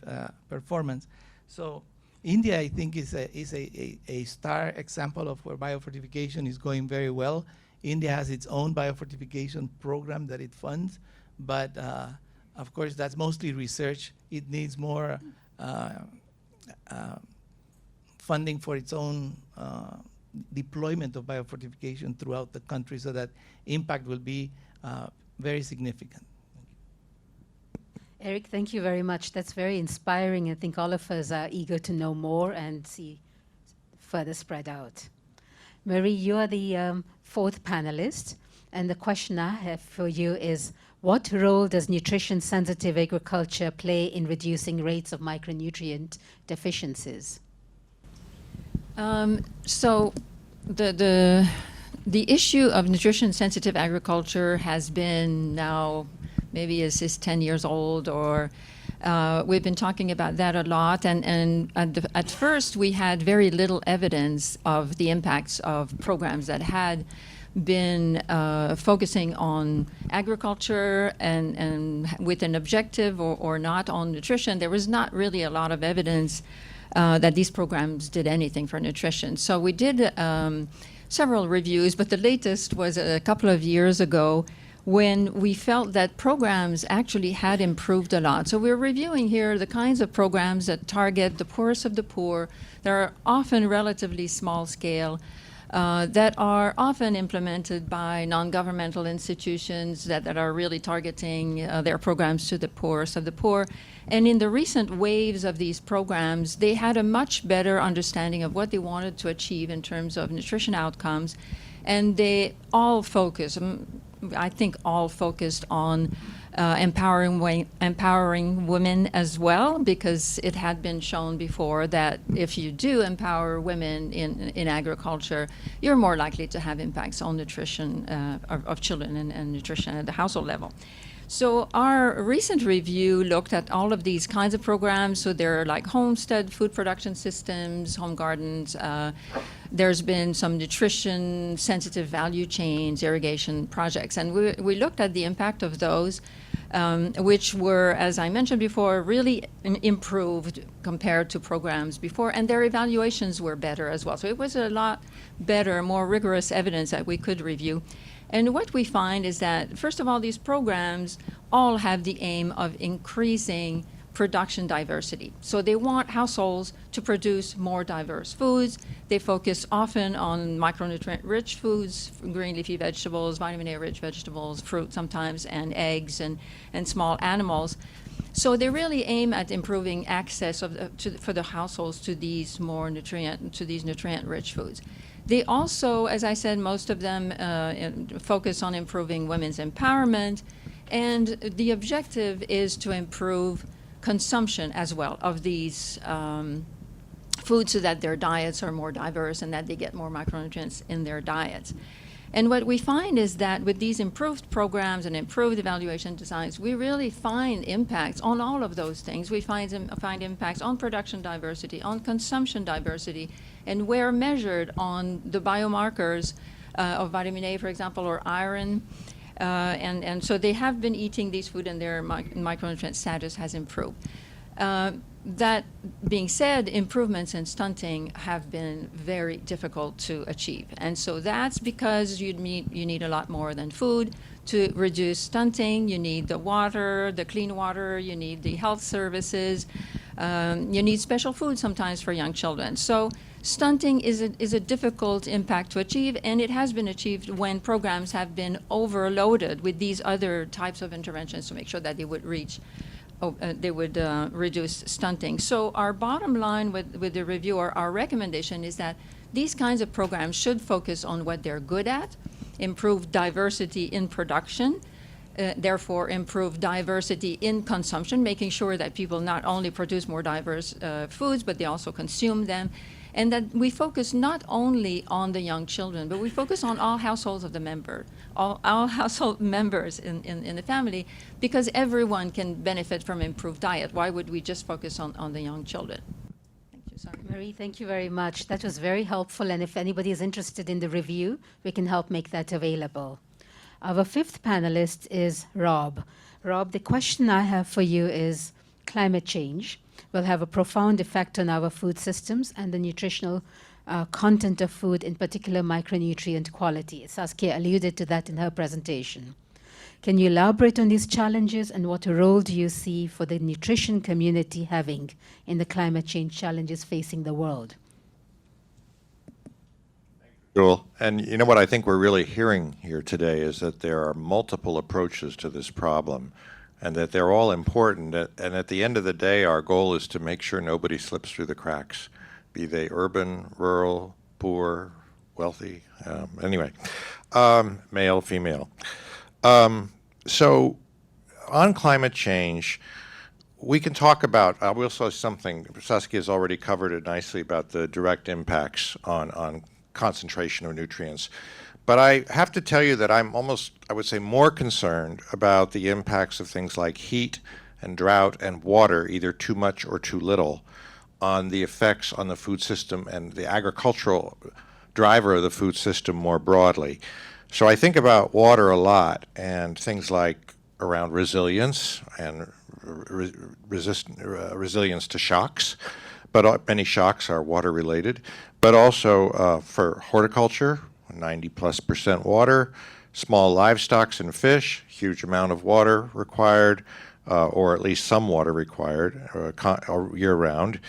Speaker 7: performance. So India, I think, is a star example of where biofortification is going very well. India has its own biofortification program that it funds, but of course that's mostly research. It needs more funding for its own deployment of biofortification throughout the country so that impact will be very significant.
Speaker 1: Erick, thank you very much. That's very inspiring. I think all of us are eager to know more and see further spread out. Marie, you are the fourth panelist, and the question I have for you is, what role does nutrition-sensitive agriculture play in reducing rates of micronutrient deficiencies?
Speaker 3: So the issue of nutrition-sensitive agriculture has been now maybe is 10 years old, or we've been talking about that a lot. And at first, we had very little evidence of the impacts of programs that had been focusing on agriculture and with an objective or not on nutrition. There was not really a lot of evidence that these programs did anything for nutrition. So we did several reviews, but the latest was a couple of years ago, when we felt that programs actually had improved a lot. So we're reviewing here the kinds of programs that target the poorest of the poor. They're often relatively small scale, that are often implemented by non-governmental institutions that are really targeting their programs to the poorest of the poor. And in the recent waves of these programs, they had a much better understanding of what they wanted to achieve in terms of nutrition outcomes. And they all focus, I think all focused on empowering women as well, because it had been shown before that if you do empower women in agriculture, you're more likely to have impacts on nutrition of children and nutrition at the household level. So our recent review looked at all of these kinds of programs. So there are like homestead food production systems, home gardens. There's been some nutrition sensitive value chains, irrigation projects. And we looked at the impact of those, which were, as I mentioned before, really improved compared to programs before. And their evaluations were better as well. So it was a lot better, more rigorous evidence that we could review. And what we find is that, first of all, these programs all have the aim of increasing production diversity. So they want households to produce more diverse foods. They focus often on micronutrient-rich foods, green leafy vegetables, vitamin A-rich vegetables, fruit sometimes, and eggs and small animals. So they really aim at improving access for the households to these nutrient-rich foods. They also, as I said, most of them focus on improving women's empowerment, and the objective is to improve consumption as well of these foods so that their diets are more diverse and that they get more micronutrients in their diets. And what we find is that with these improved programs and improved evaluation designs, we really find impacts on all of those things. We find impacts on production diversity, on consumption diversity, and where measured on the biomarkers of vitamin A, for example, or iron. And so they have been eating these food and their micronutrient status has improved. That being said, improvements in stunting have been very difficult to achieve. And so that's because you need a lot more than food to reduce stunting. You need the water, the clean water, you need the health services, you need special food sometimes for young children. So stunting is a difficult impact to achieve, and it has been achieved when programs have been overloaded with these other types of interventions to make sure that they would reduce stunting. So our bottom line with the review, or our recommendation, is that these kinds of programs should focus on what they're good at, improve diversity in production, therefore improve diversity in consumption, making sure that people not only produce more diverse foods, but they also consume them. And that we focus not only on the young children, but we focus on all households of the member, all household members in the family, because everyone can benefit from improved diet. Why would we just focus on the young children? Thank you. Sorry.
Speaker 1: Marie, thank you very much. That was very helpful, and if anybody is interested in the review, we can help make that available. Our fifth panelist is Rob. Rob, the question I have for you is climate change will have a profound effect on our food systems and the nutritional content of food, in particular micronutrient quality. Saskia alluded to that in her presentation. Can you elaborate on these challenges, and what role do you see for the nutrition community having in the climate change challenges facing the world?
Speaker 4: Ruel, and you know what I think we're really hearing here today is that there are multiple approaches to this problem, and that they're all important. And at the end of the day, our goal is to make sure nobody slips through the cracks, be they urban, rural, poor, wealthy, male, female. So on climate change, we can talk about, I will say something, Saskia has already covered it nicely about the direct impacts on concentration of nutrients. But I have to tell you that I'm almost, I would say, more concerned about the impacts of things like heat and drought and water, either too much or too little, on the effects on the food system and the agricultural driver of the food system more broadly. So I think about water a lot, and things like around resilience and resilience to shocks, but many shocks are water related, but also for horticulture, 90+% water, Small livestock and fish, huge amount of water required, or at least some water required year-round.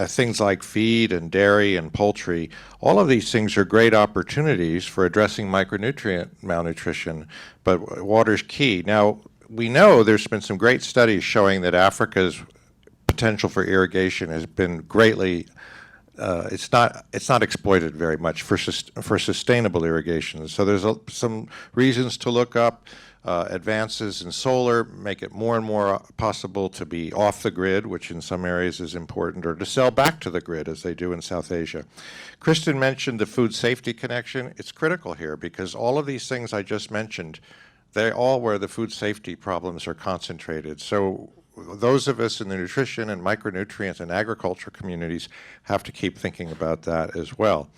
Speaker 4: Things like feed and dairy and poultry, all of these things are great opportunities for addressing micronutrient malnutrition, but water's key. Now, we know there's been some great studies showing that Africa's potential for irrigation has been greatly it's not exploited very much for sustainable irrigation. So there's some reasons to look up. Advances in solar make it more and more possible to be off the grid, which in some areas is important, or to sell back to the grid, as they do in South Asia. Kristen mentioned the food safety connection. It's critical here because all of these things I just mentioned, they're all where the food safety problems are concentrated. So those of us in the nutrition and micronutrient and agriculture communities have to keep thinking about that as well.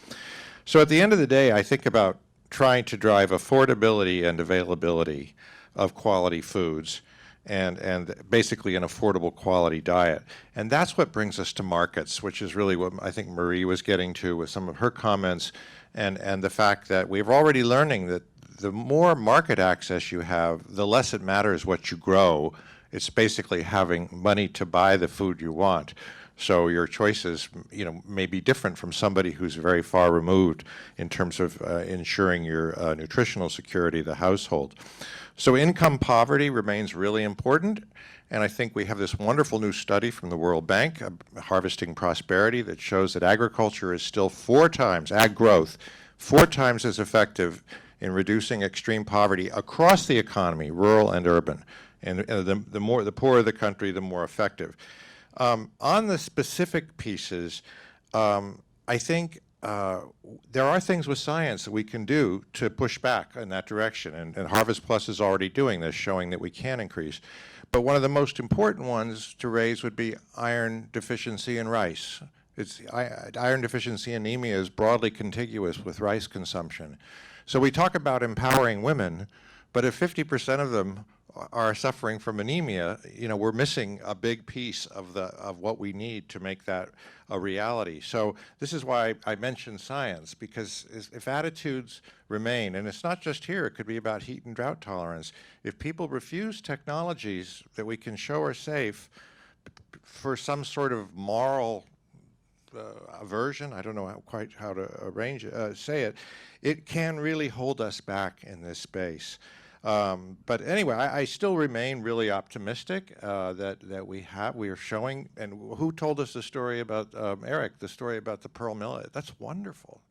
Speaker 4: So at the end of the day, I think about trying to drive affordability and availability of quality foods and basically an affordable quality diet. And that's what brings us to markets, which is really what I think Marie was getting to with some of her comments, and the fact that we're already learning that the more market access you have, the less it matters what you grow. It's basically having money to buy the food you want. So your choices, may be different from somebody who's very far removed in terms of ensuring your nutritional security of the household. So income poverty remains really important. And I think we have this wonderful new study from the World Bank, Harvesting Prosperity, that shows that agriculture is still ag growth, 4 times as effective in reducing extreme poverty across the economy, rural and urban. And the poorer the country, the more effective. On the specific pieces, I think there are things with science that we can do to push back in that direction, and HarvestPlus is already doing this, showing that we can increase. But one of the most important ones to raise would be iron deficiency in rice. Iron deficiency anemia is broadly contiguous with rice consumption. So we talk about empowering women, but if 50% of them are suffering from anemia, we're missing a big piece of what we need to make that a reality. So this is why I mentioned science, because if attitudes remain, and it's not just here, it could be about heat and drought tolerance. If people refuse technologies that we can show are safe for some sort of moral aversion, I don't know quite how to say it, it can really hold us back in this space. But anyway, I still remain really optimistic that we are showing. And who told us the story about Erick? The story about the pearl millet. That's wonderful,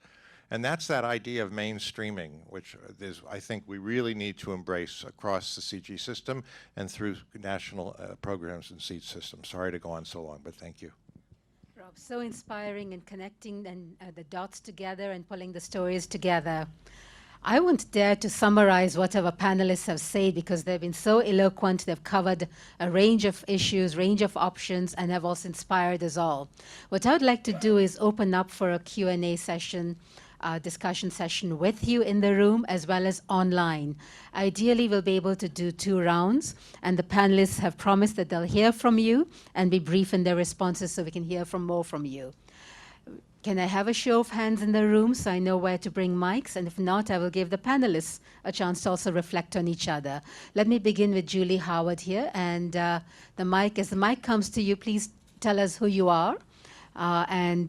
Speaker 4: and that's that idea of mainstreaming, which is I think we really need to embrace across the CG system and through national programs and seed systems. Sorry to go on so long, but thank you.
Speaker 1: Rob, so inspiring and connecting the dots together and pulling the stories together. I won't dare to summarize what our panelists have said because they've been so eloquent. They've covered a range of issues, range of options, and have also inspired us all. What I would like to do is open up for a Q&A session, discussion session with you in the room as well as online. Ideally, we'll be able to do 2 rounds, and the panelists have promised that they'll hear from you and be brief in their responses so we can hear more from you. Can I have a show of hands in the room so I know where to bring mics? And if not, I will give the panelists a chance to also reflect on each other. Let me begin with Julie Howard here. And as the mic comes to you, please tell us who you are and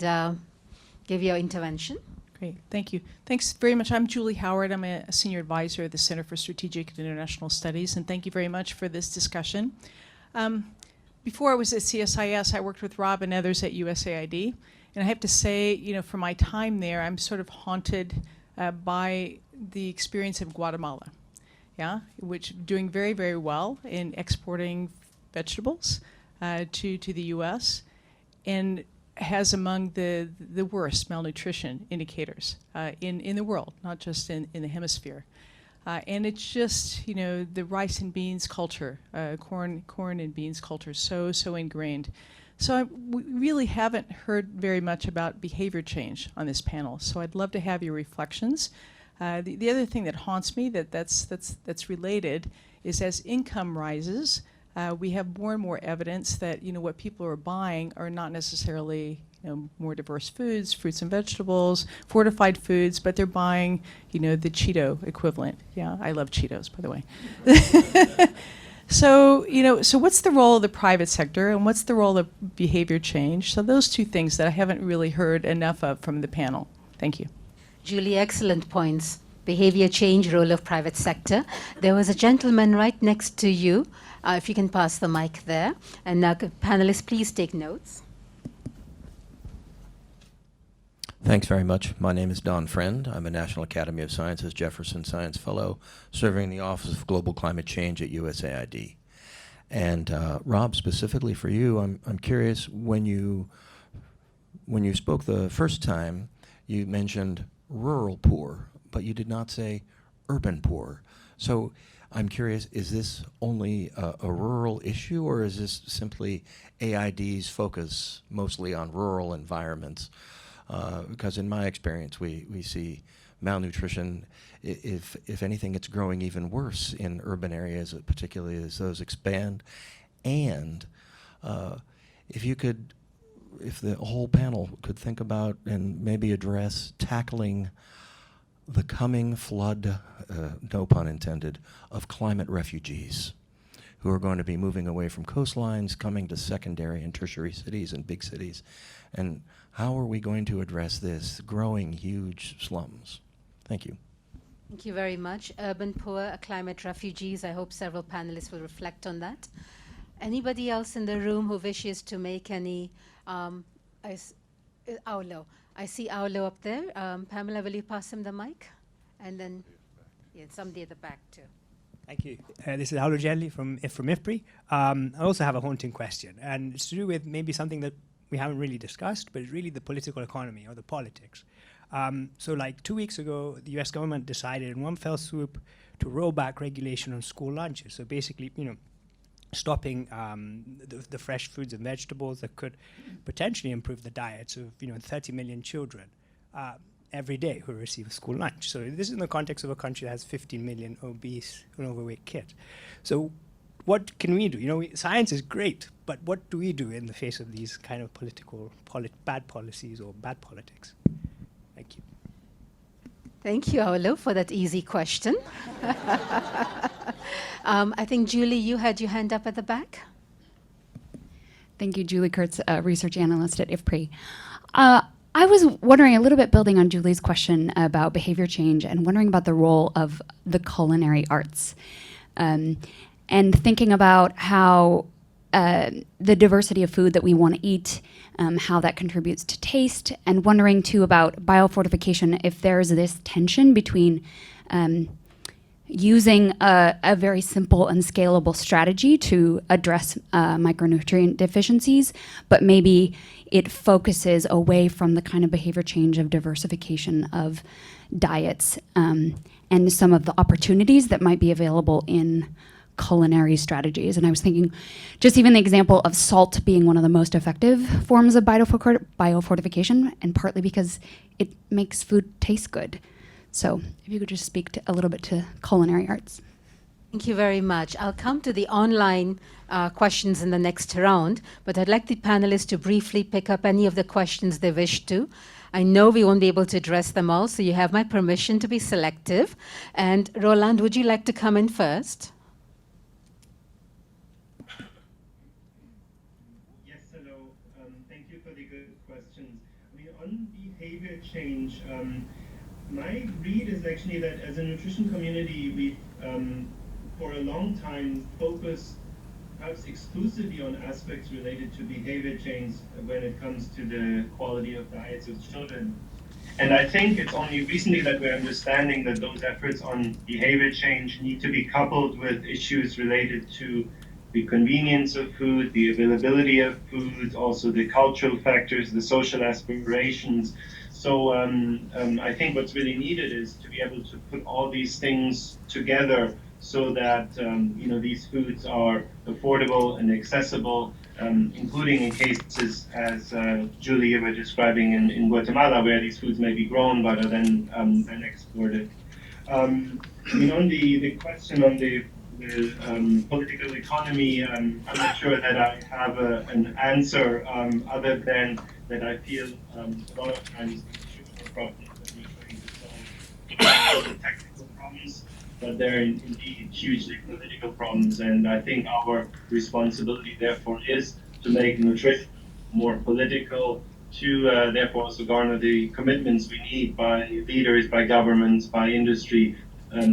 Speaker 1: give your intervention.
Speaker 8: Great, thank you. Thanks very much. I'm Julie Howard. I'm a senior advisor at the Center for Strategic and International Studies, and thank you very much for this discussion. Before I was at CSIS, I worked with Rob and others at USAID. And I have to say, for my time there, I'm sort of haunted by the experience of Guatemala, which doing very, very well in exporting vegetables to the U.S. and has among the worst malnutrition indicators in the world, not just in the hemisphere. And it's just, the rice and beans culture, corn and beans culture, so ingrained. So we really haven't heard very much about behavior change on this panel. So I'd love to have your reflections. The other thing that haunts me that's related is as income rises, we have more and more evidence that what people are buying are not necessarily more diverse foods, fruits and vegetables, fortified foods, but they're buying, the Cheeto equivalent. Yeah, I love Cheetos, by the way. So what's the role of the private sector and what's the role of behavior change? So those two things that I haven't really heard enough of from the panel. Thank you.
Speaker 1: Julie, excellent points. Behavior change, role of private sector. There was a gentleman right next to you. If you can pass the mic there. And now, panelists, please take notes.
Speaker 9: Thanks very much. My name is Don Friend. I'm a National Academy of Sciences Jefferson Science Fellow serving in the Office of Global Climate Change at USAID. And Rob, specifically for you, I'm curious, when you spoke the first time, you mentioned rural poor, but you did not say urban poor. So I'm curious, is this only a rural issue, or is this simply AID's focus mostly on rural environments? Because in my experience, we see malnutrition, if anything, it's growing even worse in urban areas, particularly as those expand. And if the whole panel could think about and maybe address tackling the coming flood, no pun intended, of climate refugees who are going to be moving away from coastlines, coming to secondary and tertiary cities and big cities. And how are we going to address this growing huge slums? Thank you.
Speaker 1: Thank you very much. Urban poor, climate refugees. I hope several panelists will reflect on that. Anybody else in the room who wishes to make any... Aulo. I see Aulo up there. Pamela, will you pass him the mic? And then somebody at the back too.
Speaker 10: Thank you. This is Aulo Gelli from IFPRI. I also have a haunting question, and it's to do with maybe something that we haven't really discussed, but it's really the political economy or the politics. So like 2 weeks ago, the US government decided in one fell swoop to roll back regulation on school lunches. So basically, stopping the fresh foods and vegetables that could potentially improve the diets of 30 million children every day who receive a school lunch. So this is in the context of a country that has 15 million obese and overweight kids. So what can we do? Science is great, but what do we do in the face of these kind of bad policies or bad politics? Thank you.
Speaker 1: Thank you, Aulo, for that easy question. I think, Julie, you had your hand up at the back.
Speaker 11: Thank you, Julie Kurtz, research analyst at IFPRI. I was wondering, a little bit building on Julie's question about behavior change and wondering about the role of the culinary arts and thinking about how the diversity of food that we want to eat, how that contributes to taste, and wondering too about biofortification, if there's this tension between using a very simple and scalable strategy to address micronutrient deficiencies, but maybe it focuses away from the kind of behavior change of diversification of diets and some of the opportunities that might be available in culinary strategies. And I was thinking just even the example of salt being one of the most effective forms of biofortification, and partly because it makes food taste good. So if you could just speak a little bit to culinary arts.
Speaker 1: Thank you very much. I'll come to the online questions in the next round, but I'd like the panelists to briefly pick up any of the questions they wish to. I know we won't be able to address them all, so you have my permission to be selective. And Roland, would you like to come in first?
Speaker 5: Yes, hello. Thank you for the good questions. On behavior change, my read is actually that as a nutrition community, we've for a long time focused perhaps exclusively on aspects related to behavior change when it comes to the quality of diets of children. And I think it's only recently that we're understanding that those efforts on behavior change need to be coupled with issues related to the convenience of food, the availability of food, also the cultural factors, the social aspirations. So I think what's really needed is to be able to put all these things together so that these foods are affordable and accessible, including in cases as Julie, you were describing in Guatemala, where these foods may be grown but are then exported. On the question on the political economy, I'm not sure that I have an answer other than that I feel a lot of times nutritional problems that we're trying to solve are technical problems, but they're indeed hugely political problems. And I think our responsibility, therefore, is to make nutrition more political, to therefore also garner the commitments we need by leaders, by governments, by industry,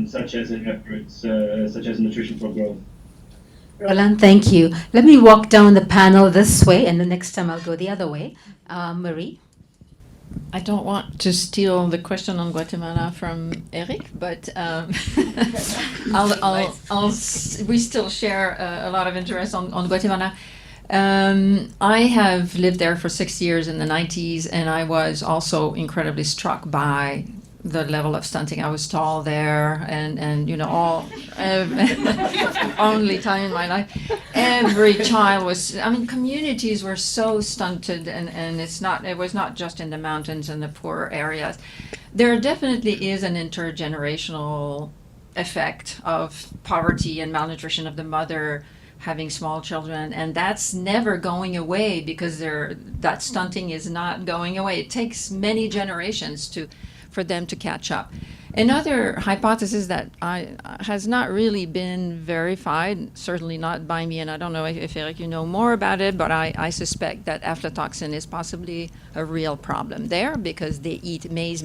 Speaker 5: such as in efforts such as Nutrition for Growth.
Speaker 1: Roland, thank you. Let me walk down the panel this way, and the next time I'll go the other way. Marie?
Speaker 3: I don't want to steal the question on Guatemala from Erick, but we still share a lot of interest on Guatemala. I have lived there for 6 years in the 90s, and I was also incredibly struck by the level of stunting. I was tall there, and you know, only time in my life. Every child was, I mean, communities were so stunted, and it was not just in the mountains and the poorer areas. There definitely is an intergenerational effect of poverty and malnutrition of the mother having small children, and that's never going away because that stunting is not going away. It takes many generations for them to catch up. Another hypothesis that has not really been verified, certainly not by me, and I don't know if Erick, you know more about it, but I suspect that aflatoxin is possibly a real problem there because they eat maize,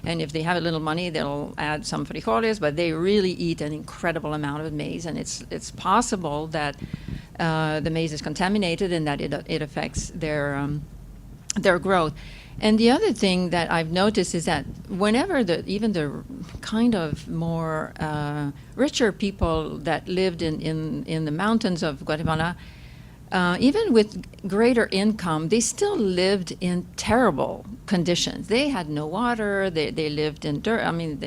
Speaker 3: and if they have a little money, they'll add some frijoles, but they really eat an incredible amount of maize, and it's possible that the maize is contaminated and that it affects their growth. And the other thing that I've noticed is that whenever even the kind of more richer people that lived in the mountains of Guatemala, even with greater income, they still lived in terrible conditions. They had no water, they lived in dirt. I mean,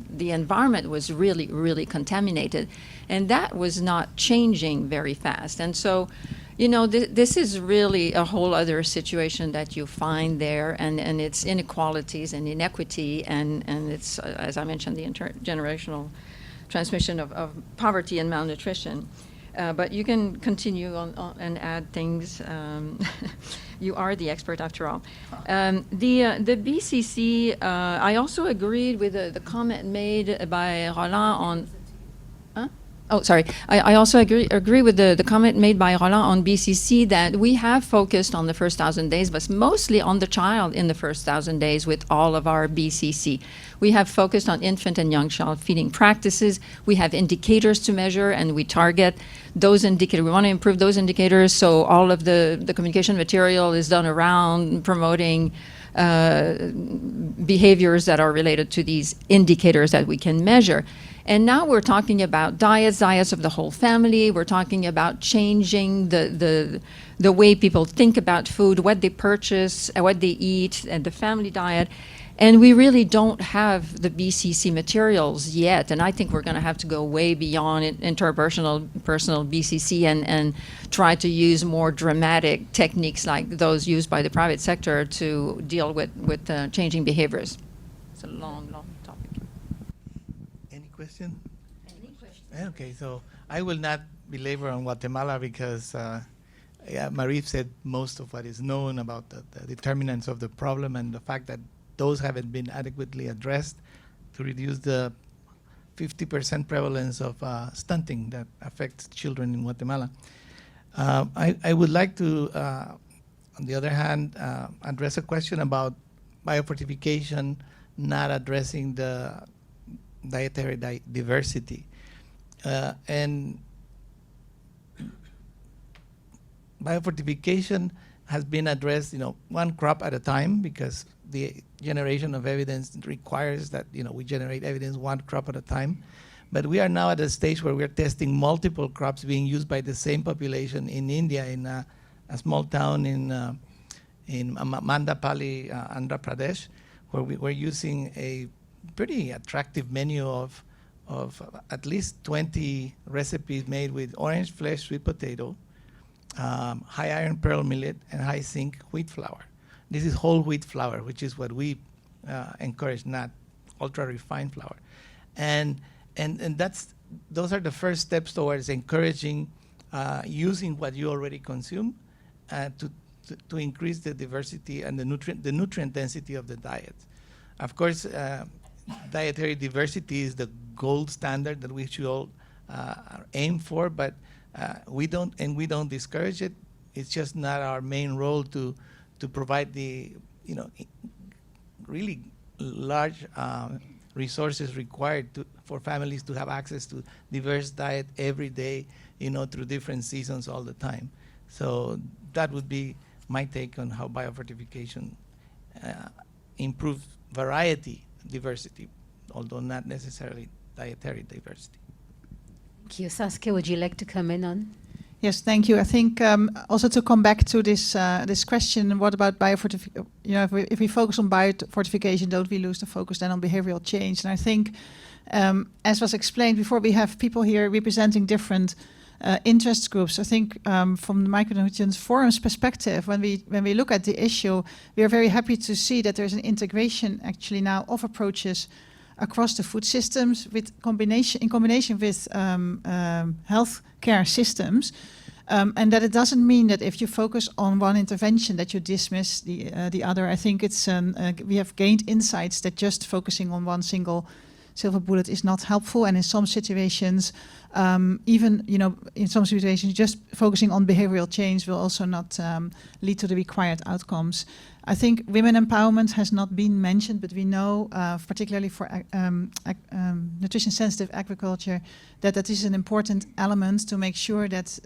Speaker 3: the environment was really, really contaminated, and that was not changing very fast. And so, you know, this is really a whole other situation that you find there, and it's inequalities and inequity, and it's, as I mentioned, the intergenerational transmission of poverty and malnutrition. But you can continue on and add things. You are the expert after all. The BCC, I also agreed with the comment made by Roland on... Oh, sorry. I also agree with the comment made by Roland on BCC that we have focused on the first 1,000 days, but mostly on the child in the first 1,000 days with all of our BCC. We have focused on infant and young child feeding practices. We have indicators to measure, and we target those indicators. We want to improve those indicators, so all of the communication material is done around promoting behaviors that are related to these indicators that we can measure. And now we're talking about diets of the whole family. We're talking about changing the way people think about food, what they purchase, what they eat, and the family diet. And we really don't have the BCC materials yet. And I think we're going to have to go way beyond interpersonal BCC and try to use more dramatic techniques like those used by the private sector to deal with changing behaviors. It's a long topic.
Speaker 7: Any question? Okay, so I will not belabor on Guatemala because Marie said most of what is known about the determinants of the problem and the fact that those haven't been adequately addressed to reduce the 50% prevalence of stunting that affects children in Guatemala. I would like to, on the other hand, address a question about biofortification not addressing the dietary diversity. And biofortification has been addressed, one crop at a time because the generation of evidence requires that, we generate evidence one crop at a time. But we are now at a stage where we're testing multiple crops being used by the same population in India, in a small town in Mandapalli, Andhra Pradesh, where we're using a pretty attractive menu of at least 20 recipes made with orange flesh sweet potato, high iron pearl millet, and high zinc wheat flour. This is whole wheat flour, which is what we encourage, not ultra refined flour. And those are the first steps towards encouraging using what you already consume to to increase the diversity and the nutrient density of the diet. Of course, dietary diversity is the gold standard that we should all aim for, but we don't discourage it. It's just not our main role to provide the really large resources required for families to have access to diverse diet every day, through different seasons all the time. So that would be my take on how biofortification improves variety, diversity, although not necessarily dietary diversity.
Speaker 1: Thank you. Saskia, would you like to come in on?
Speaker 2: Yes, thank you. I think also to come back to this this question, what about biofortification? If we focus on biofortification, don't we lose the focus then on behavioral change? And I think, as was explained before, we have people here representing different interest groups. I think from the Micronutrients Forum's perspective, when we look at the issue, we are very happy to see that there's an integration actually now of approaches across the food systems in combination with healthcare systems, and that it doesn't mean that if you focus on one intervention that you dismiss the other. I think it's we have gained insights that just focusing on one single silver bullet is not helpful, and in some situations, in some situations, just focusing on behavioral change will also not lead to the required outcomes. I think women empowerment has not been mentioned, but we know, particularly for nutrition-sensitive agriculture, that is an important element to make sure that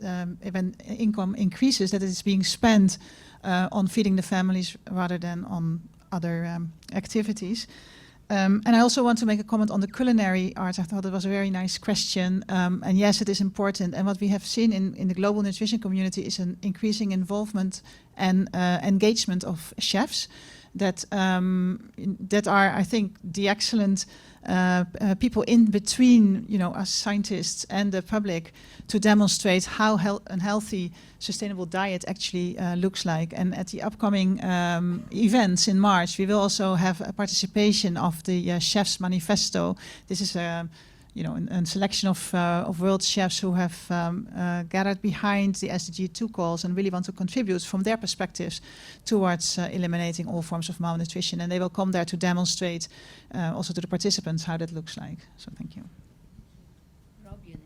Speaker 2: when income increases, that it is being spent on feeding the families rather than on other activities. And I also want to make a comment on the culinary art. I thought it was a very nice question. And yes, it is important. And what we have seen in the global nutrition community is an increasing involvement and engagement of chefs that are, I think, the excellent people in between, us scientists and the public, to demonstrate how a healthy, sustainable diet actually looks like. And at the upcoming events in March, we will also have a participation of the Chef's Manifesto. This is a selection of world chefs who have gathered behind the SDG 2 calls and really want to contribute from their perspectives towards eliminating all forms of malnutrition. And they will come there to demonstrate also to the participants how that looks like. So thank you.
Speaker 1: Rob, you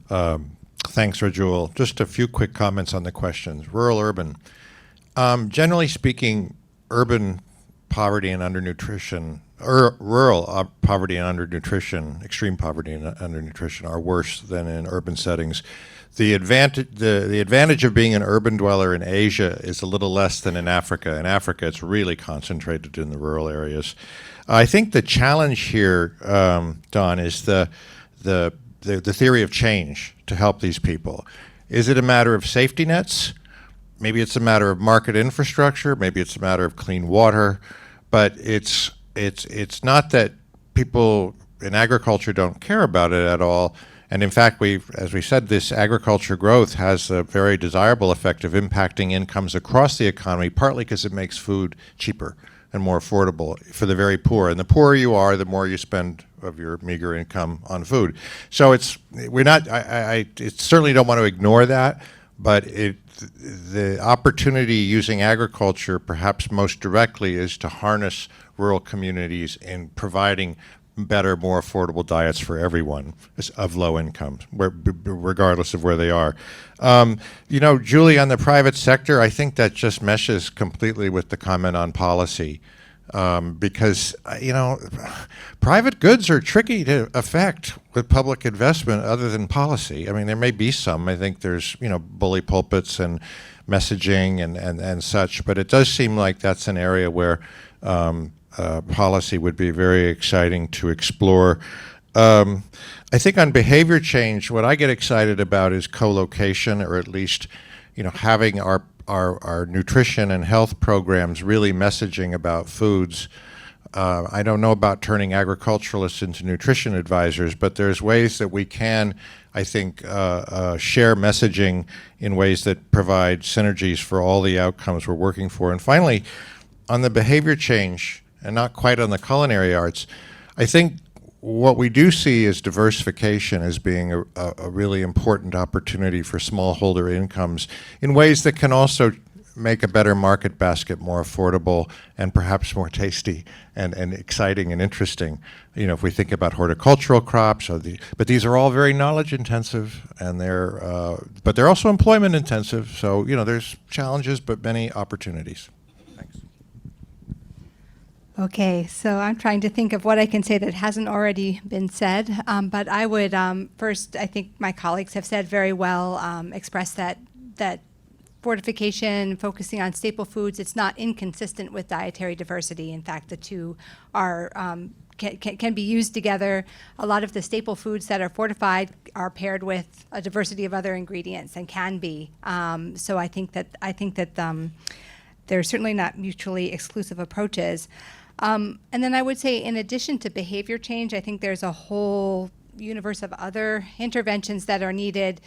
Speaker 1: next.
Speaker 4: Thanks, Rajul. Just a few quick comments on the questions. Rural, urban. Generally speaking, urban poverty and undernutrition, rural poverty and undernutrition, extreme poverty and undernutrition are worse than in urban settings. The advantage of being an urban dweller in Asia is a little less than in Africa. In Africa, it's really concentrated in the rural areas. I think the challenge here, Don, is the theory of change to help these people. Is it a matter of safety nets? Maybe it's a matter of market infrastructure. Maybe it's a matter of clean water. But it's not that people in agriculture don't care about it at all. And in fact, as we said, this agriculture growth has a very desirable effect of impacting incomes across the economy, partly because it makes food cheaper and more affordable for the very poor. And the poorer you are, the more you spend of your meager income on food. So I certainly don't want to ignore that, but the opportunity using agriculture perhaps most directly is to harness rural communities in providing better, more affordable diets for everyone of low incomes, regardless of where they are. Julie, on the private sector, I think that just meshes completely with the comment on policy. Because, private goods are tricky to affect with public investment other than policy. I mean, there may be some. I think there's, bully pulpits and messaging and such, but it does seem like that's an area where policy would be very exciting to explore. I think on behavior change, what I get excited about is co-location, or at least, having our nutrition and health programs really messaging about foods. I don't know about turning agriculturalists into nutrition advisors, but there's ways that we can, I think, share messaging in ways that provide synergies for all the outcomes we're working for. And finally, on the behavior change, and not quite on the culinary arts, I think what we do see is diversification as being a really important opportunity for smallholder incomes in ways that can also make a better market basket more affordable and perhaps more tasty and exciting and interesting. You know, if we think about horticultural crops, but these are all very knowledge intensive, and but they're also employment intensive. So, you know, there's challenges, but many opportunities. Thanks.
Speaker 6: Okay, so I'm trying to think of what I can say that hasn't already been said, but I would first, I think my colleagues have said very well, express that fortification, focusing on staple foods, it's not inconsistent with dietary diversity. In fact, the two are can be used together. A lot of the staple foods that are fortified are paired with a diversity of other ingredients and can be. So I think that they're certainly not mutually exclusive approaches. And then I would say, in addition to behavior change, I think there's a whole universe of other interventions that are needed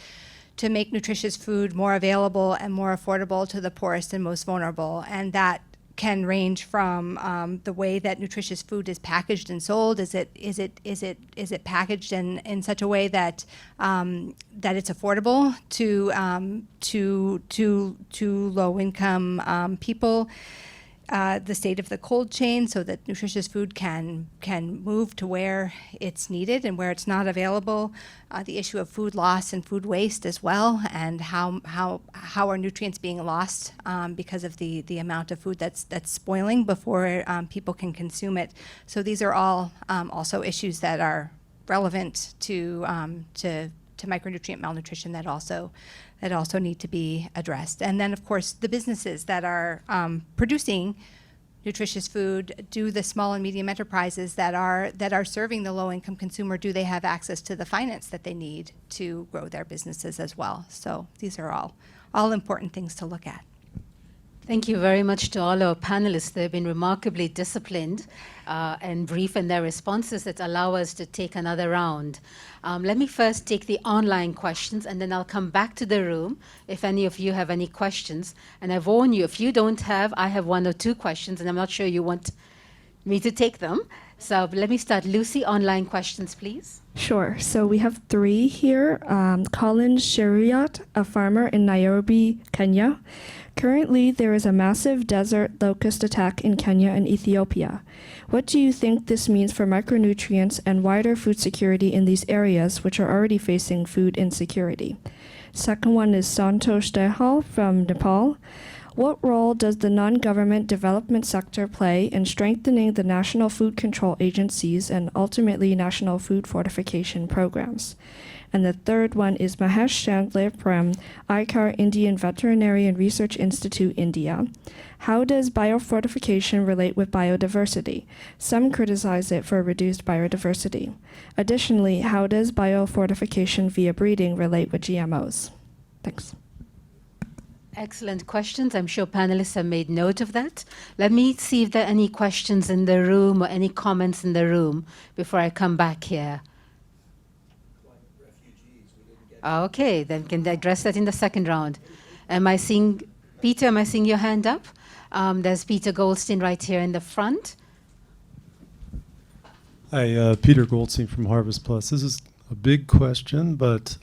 Speaker 6: to make nutritious food more available and more affordable to the poorest and most vulnerable. And that can range from the way that nutritious food is packaged and sold. Is it packaged in such a way that that it's affordable to low income people? The state of the cold chain, so that nutritious food can move to where it's needed and where it's not available. The issue of food loss and food waste as well, and how are nutrients being lost because of the amount of food that's spoiling before people can consume it. So these are all also issues that are relevant to micronutrient malnutrition that also need to be addressed. And then, of course, the businesses that are producing nutritious food, do the small and medium enterprises that are serving the low-income consumer, do they have access to the finance that they need to grow their businesses as well? So these are all important things to look at.
Speaker 1: Thank you very much to all our panelists. They've been remarkably disciplined and brief in their responses that allow us to take another round. Let me first take the online questions, and then I'll come back to the room if any of you have any questions. And I warn you, if you don't have, I have one or two questions, and I'm not sure you want me to take them. So let me start. Lucy, online questions, please.
Speaker 12: Sure. So we have three here. Colin Sheriat, a farmer in Nairobi, Kenya. Currently, there is a massive desert locust attack in Kenya and Ethiopia. What do you think this means for micronutrients and wider food security in these areas, which are already facing food insecurity? Second one is Santosh Dehal from Nepal. What role does the non-government development sector play in strengthening the national food control agencies and ultimately national food fortification programs? And the third one is Mahesh Chandler from ICAR Indian Veterinary and Research Institute, India. How does biofortification relate with biodiversity? Some criticize it for reduced biodiversity. Additionally, how does biofortification via breeding relate with GMOs? Thanks.
Speaker 1: Excellent questions. I'm sure panelists have made note of that. Let me see if there are any questions in the room or any comments in the room before I come back here. Okay, then can they address that in the second round? Peter, am I seeing your hand up? There's Peter Goldstein right here in the front.
Speaker 13: Hi, Peter Goldstein from HarvestPlus. This is a big question, but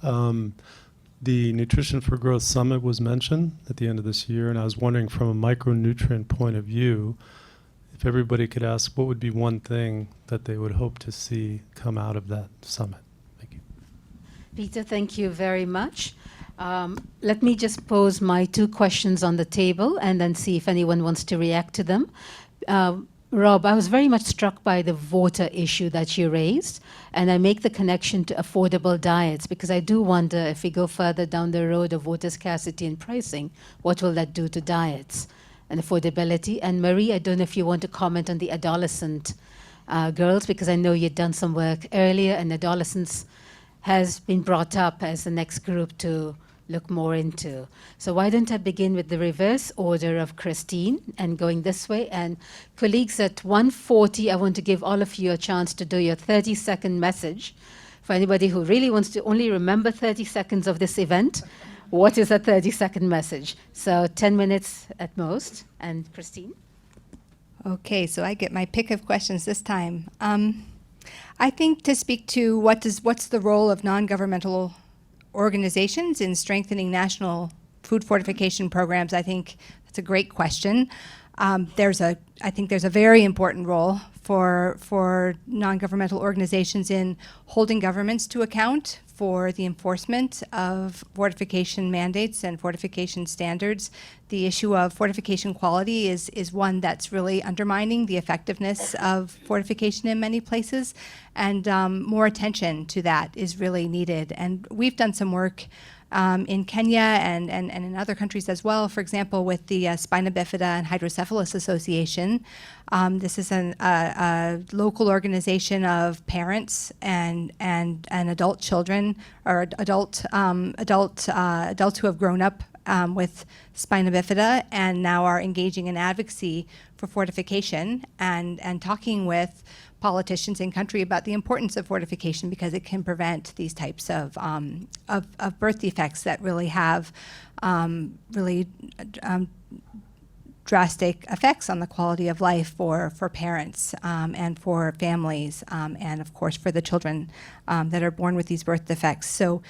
Speaker 13: the Nutrition for Growth Summit was mentioned at the end of this year, and I was wondering from a micronutrient point of view, if everybody could ask what would be one thing that they would hope to see come out of that summit. Thank you.
Speaker 1: Peter, thank you very much. Let me just pose my two questions on the table and then see if anyone wants to react to them. Rob, I was very much struck by the water issue that you raised, and I make the connection to affordable diets because I do wonder if we go further down the road of water scarcity and pricing, what will that do to diets and affordability? And Marie, I don't know if you want to comment on the adolescent girls, because I know you'd done some work earlier, and adolescents has been brought up as the next group to look more into. So why don't I begin with the reverse order of Christine and going this way. And colleagues, at 1:40, I want to give all of you a chance to do your 30-second message. For anybody who really wants to only remember 30 seconds of this event, what is a 30-second message? So 10 minutes at most. And Christine?
Speaker 6: Okay, so I get my pick of questions this time. I think to speak to what's the role of non-governmental organizations in strengthening national food fortification programs, I think that's a great question. I think there's a very important role for non-governmental organizations in holding governments to account for the enforcement of fortification mandates and fortification standards. The issue of fortification quality is one that's really undermining the effectiveness of fortification in many places, and more attention to that is really needed. And we've done some work in Kenya and in other countries as well, for example, with the Spina Bifida and Hydrocephalus Association. This is a local organization of parents and adult children, or adults who have grown up with spina bifida and now are engaging in advocacy for fortification and talking with politicians in country about the importance of fortification, because it can prevent these types of birth defects that really have drastic effects on the quality of life for parents and for families, and of course for the children that are born with these birth defects. So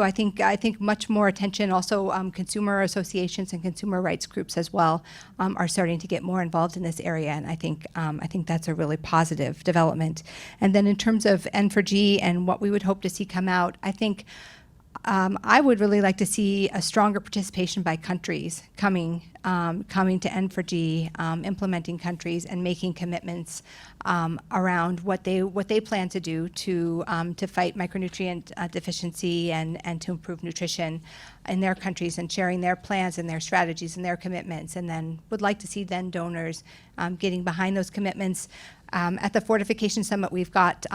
Speaker 6: I think much more attention. Also, consumer associations and consumer rights groups as well are starting to get more involved in this area, and I think that's a really positive development. And then in terms of N4G and what we would hope to see come out, I think I would really like to see a stronger participation by countries coming to N4G, implementing countries and making commitments around what they plan to do to fight micronutrient deficiency and to improve nutrition in their countries, and sharing their plans and their strategies and their commitments. And then would like to see then donors getting behind those commitments. At the Fortification Summit, we've got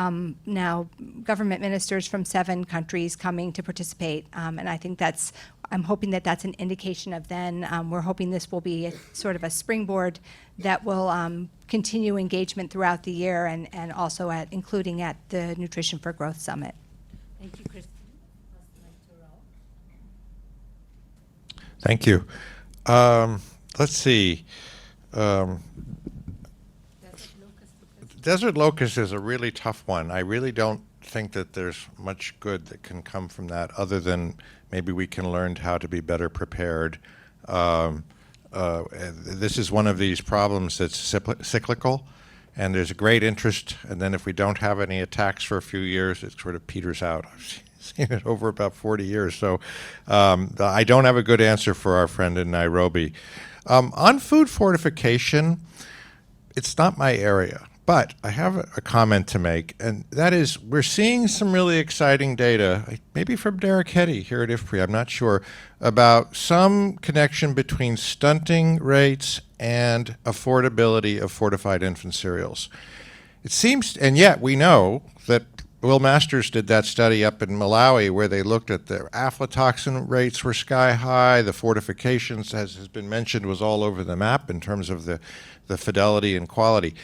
Speaker 6: now government ministers from 7 countries coming to participate, and I think I'm hoping that that's an indication of then. We're hoping this will be sort of a springboard that will continue engagement throughout the year, and also including at the Nutrition for Growth Summit.
Speaker 1: Thank you, Christine.
Speaker 4: Thank you. Let's see. Desert locust is a really tough one. I really don't think that there's much good that can come from that, other than maybe we can learn how to be better prepared. This is one of these problems that's cyclical, and there's a great interest, and then if we don't have any attacks for a few years, it sort of peters out. I've seen it over about 40 years, so I don't have a good answer for our friend in Nairobi. On food fortification, it's not my area. But I have a comment to make, and that is we're seeing some really exciting data, maybe from Derek Hetty here at IFPRI, I'm not sure, about some connection between stunting rates and affordability of fortified infant cereals. It seems, and yet we know that Will Masters did that study up in Malawi where they looked at their aflatoxin rates were sky high, the fortifications, as has been mentioned, was all over the map in terms of the fidelity and quality.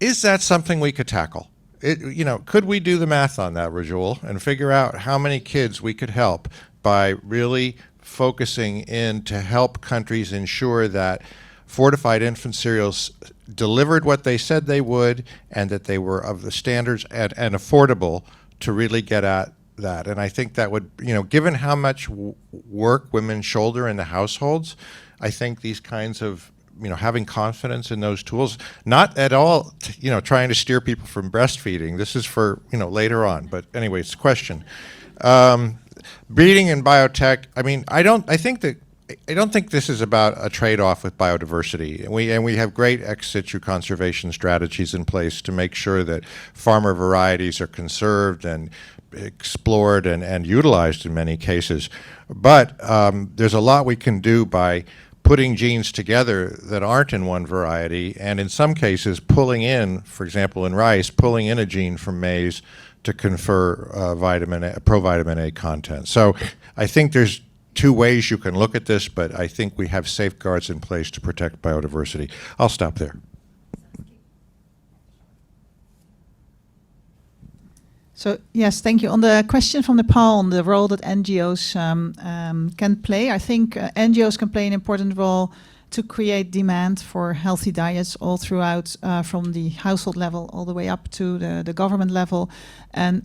Speaker 4: Is that something we could tackle? Could we do the math on that, Rajul, and figure out how many kids we could help by really focusing in to help countries ensure that fortified infant cereals delivered what they said they would, and that they were of the standards and affordable to really get at that? And I think that would, given how much work women shoulder in the households, I think these kinds of having confidence in those tools, not at all, trying to steer people from breastfeeding. This is for, later on. But anyway, it's a question. Breeding and biotech, I don't think this is about a trade-off with biodiversity. And we have great ex situ conservation strategies in place to make sure that farmer varieties are conserved and explored and utilized in many cases. But there's a lot we can do by putting genes together that aren't in one variety, and in some cases pulling in, for example in rice, pulling in a gene from maize to confer provitamin A content. So I think there's 2 ways you can look at this, but I think we have safeguards in place to protect biodiversity. I'll stop there.
Speaker 2: So yes, thank you. On the question from Nepal on the role that NGOs can play, I think NGOs can play an important role to create demand for healthy diets all throughout, from the household level all the way up to the government level, and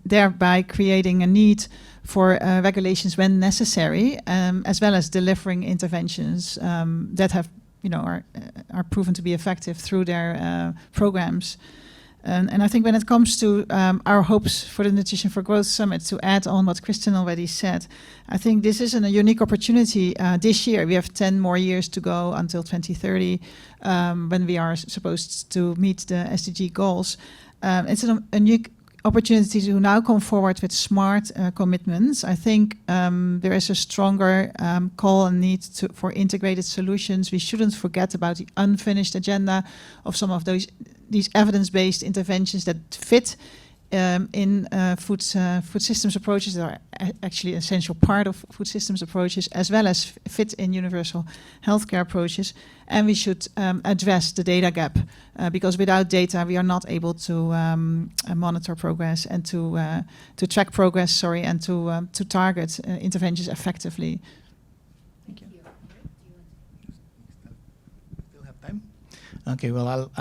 Speaker 2: thereby creating a need for regulations when necessary, as well as delivering interventions that have, are proven to be effective through their programs. And I think when it comes to our hopes for the Nutrition for Growth Summit, to add on what Kristen already said, I think this is a unique opportunity this year. We have 10 more years to go until 2030, when we are supposed to meet the SDG goals. It's a unique opportunity to now come forward with smart commitments. I think there is a stronger call and need for integrated solutions. We shouldn't forget about the unfinished agenda of some of these evidence-based interventions that fit in food systems approaches, that are actually an essential part of food systems approaches, as well as fit in universal healthcare approaches. And we should address the data gap, because without data we are not able to monitor progress and to track progress, and to target interventions effectively. Thank you.
Speaker 7: Still have time? Okay, well,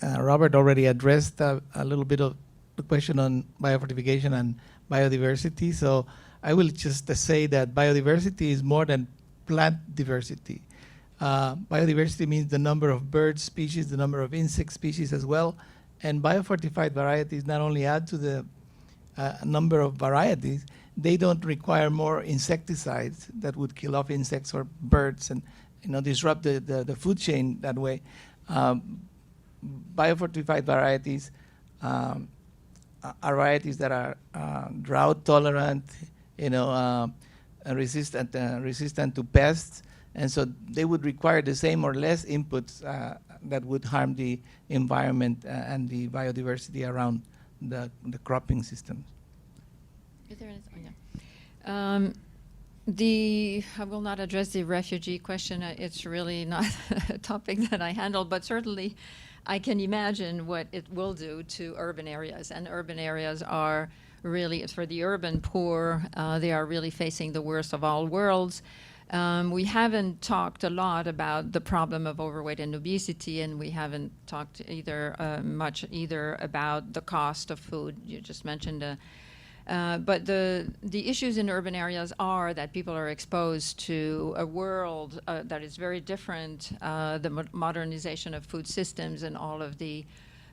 Speaker 7: Robert already addressed a little bit of the question on biofortification and biodiversity. So I will just say that biodiversity is more than plant diversity. Biodiversity means the number of bird species, the number of insect species as well. And biofortified varieties not only add to the number of varieties, they don't require more insecticides that would kill off insects or birds and disrupt the food chain that way. Biofortified varieties are varieties that are drought tolerant, resistant to pests, and so they would require the same or less inputs that would harm the environment and the biodiversity around the cropping systems.
Speaker 3: Is there anything? I will not address the refugee question. It's really not a topic that I handle, but certainly I can imagine what it will do to urban areas. And urban areas are really, for the urban poor, they are really facing the worst of all worlds. We haven't talked a lot about the problem of overweight and obesity, and we haven't talked much about the cost of food. You just mentioned but the issues in urban areas are that people are exposed to a world that is very different, the modernization of food systems and all of the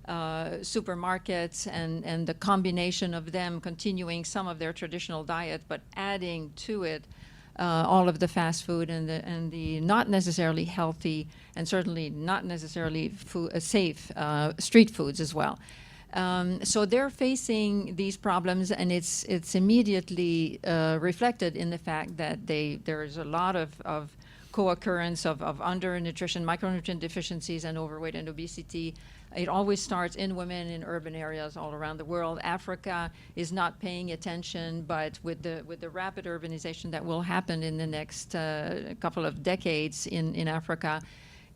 Speaker 3: supermarkets and the combination of them continuing some of their traditional diet, but adding to it all of the fast food and the not necessarily healthy and certainly not necessarily safe street foods as well. So they're facing these problems, and it's immediately reflected in the fact that there is a lot of co-occurrence of undernutrition, micronutrient deficiencies, and overweight and obesity. It always starts in women in urban areas all around the world. Africa is not paying attention, but with the rapid urbanization that will happen in the next couple of decades in Africa,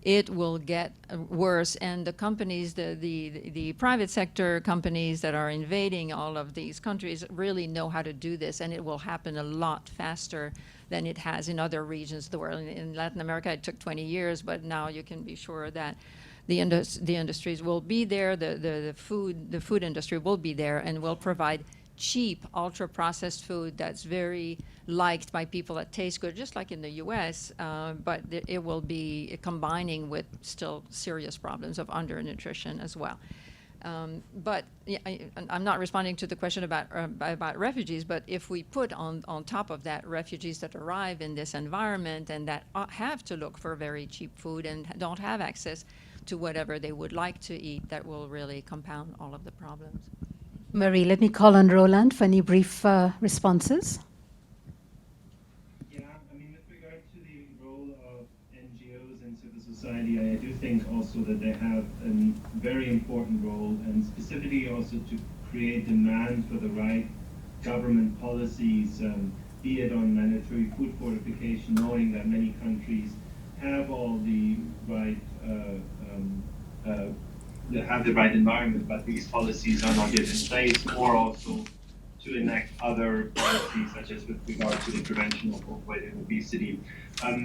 Speaker 3: it will get worse, and the companies, the private sector companies that are invading all of these countries really know how to do this, and it will happen a lot faster than it has in other regions of the world. In Latin America, it took 20 years, but now you can be sure that the industries will be there, the food industry will be there, and will provide cheap, ultra-processed food that's very liked by people that taste good, just like in the U.S., but it will be combining with still serious problems of undernutrition as well. But I'm not responding to the question about refugees, but if we put on top of that refugees that arrive in this environment and that have to look for very cheap food and don't have access to whatever they would like to eat, that will really compound all of the problems.
Speaker 1: Marie, let me call on Roland for any brief responses.
Speaker 5: Yeah, I mean, with regard to the role of NGOs and civil society, I do think also that they have a very important role, and specifically also to create demand for the right government policies, be it on mandatory food fortification, knowing that many countries have all the right have the right environment, but these policies are not yet in place, or also to enact other policies, such as with regard to the prevention of overweight and obesity.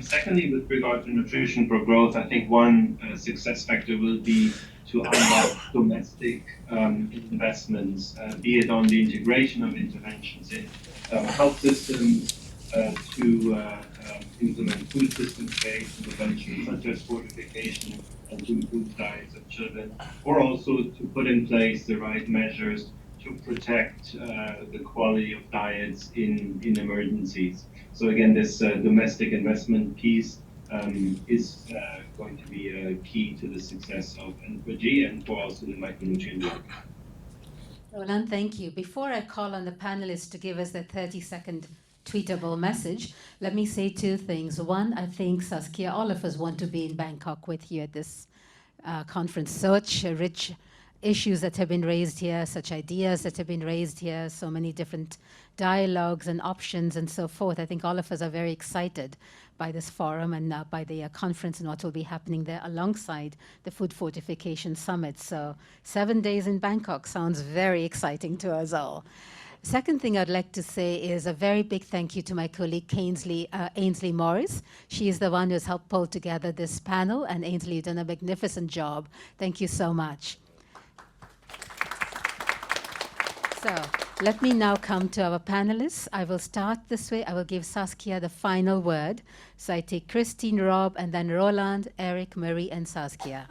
Speaker 5: Secondly, with regard to nutrition for growth, I think one success factor will be to unlock domestic investments, be it on the integration of interventions in health systems, to implement food systems-based interventions such as fortification and to improve diets of children, or also to put in place the right measures to protect the quality of diets in emergencies. So again, this domestic investment piece is going to be a key to the success of IFPRI and for also the micronutrient work.
Speaker 1: Roland, thank you. Before I call on the panelists to give us their 30-second tweetable message, let me say two things. One, I think, Saskia, all of us want to be in Bangkok with you at this conference. Such rich issues that have been raised here, such ideas that have been raised here, so many different dialogues and options and so forth. I think all of us are very excited by this forum and by the conference and what will be happening there alongside the Food Fortification Summit. So 7 days in Bangkok sounds very exciting to us all. Second thing I'd like to say is a very big thank you to my colleague Ainsley Morris. She is the one who's helped pull together this panel, and Ainsley, you've done a magnificent job. Thank you so much. So let me now come to our panelists. I will start this way. I will give Saskia the final word. So I take Christine, Rob, and then Roland, Eric, Marie, and Saskia.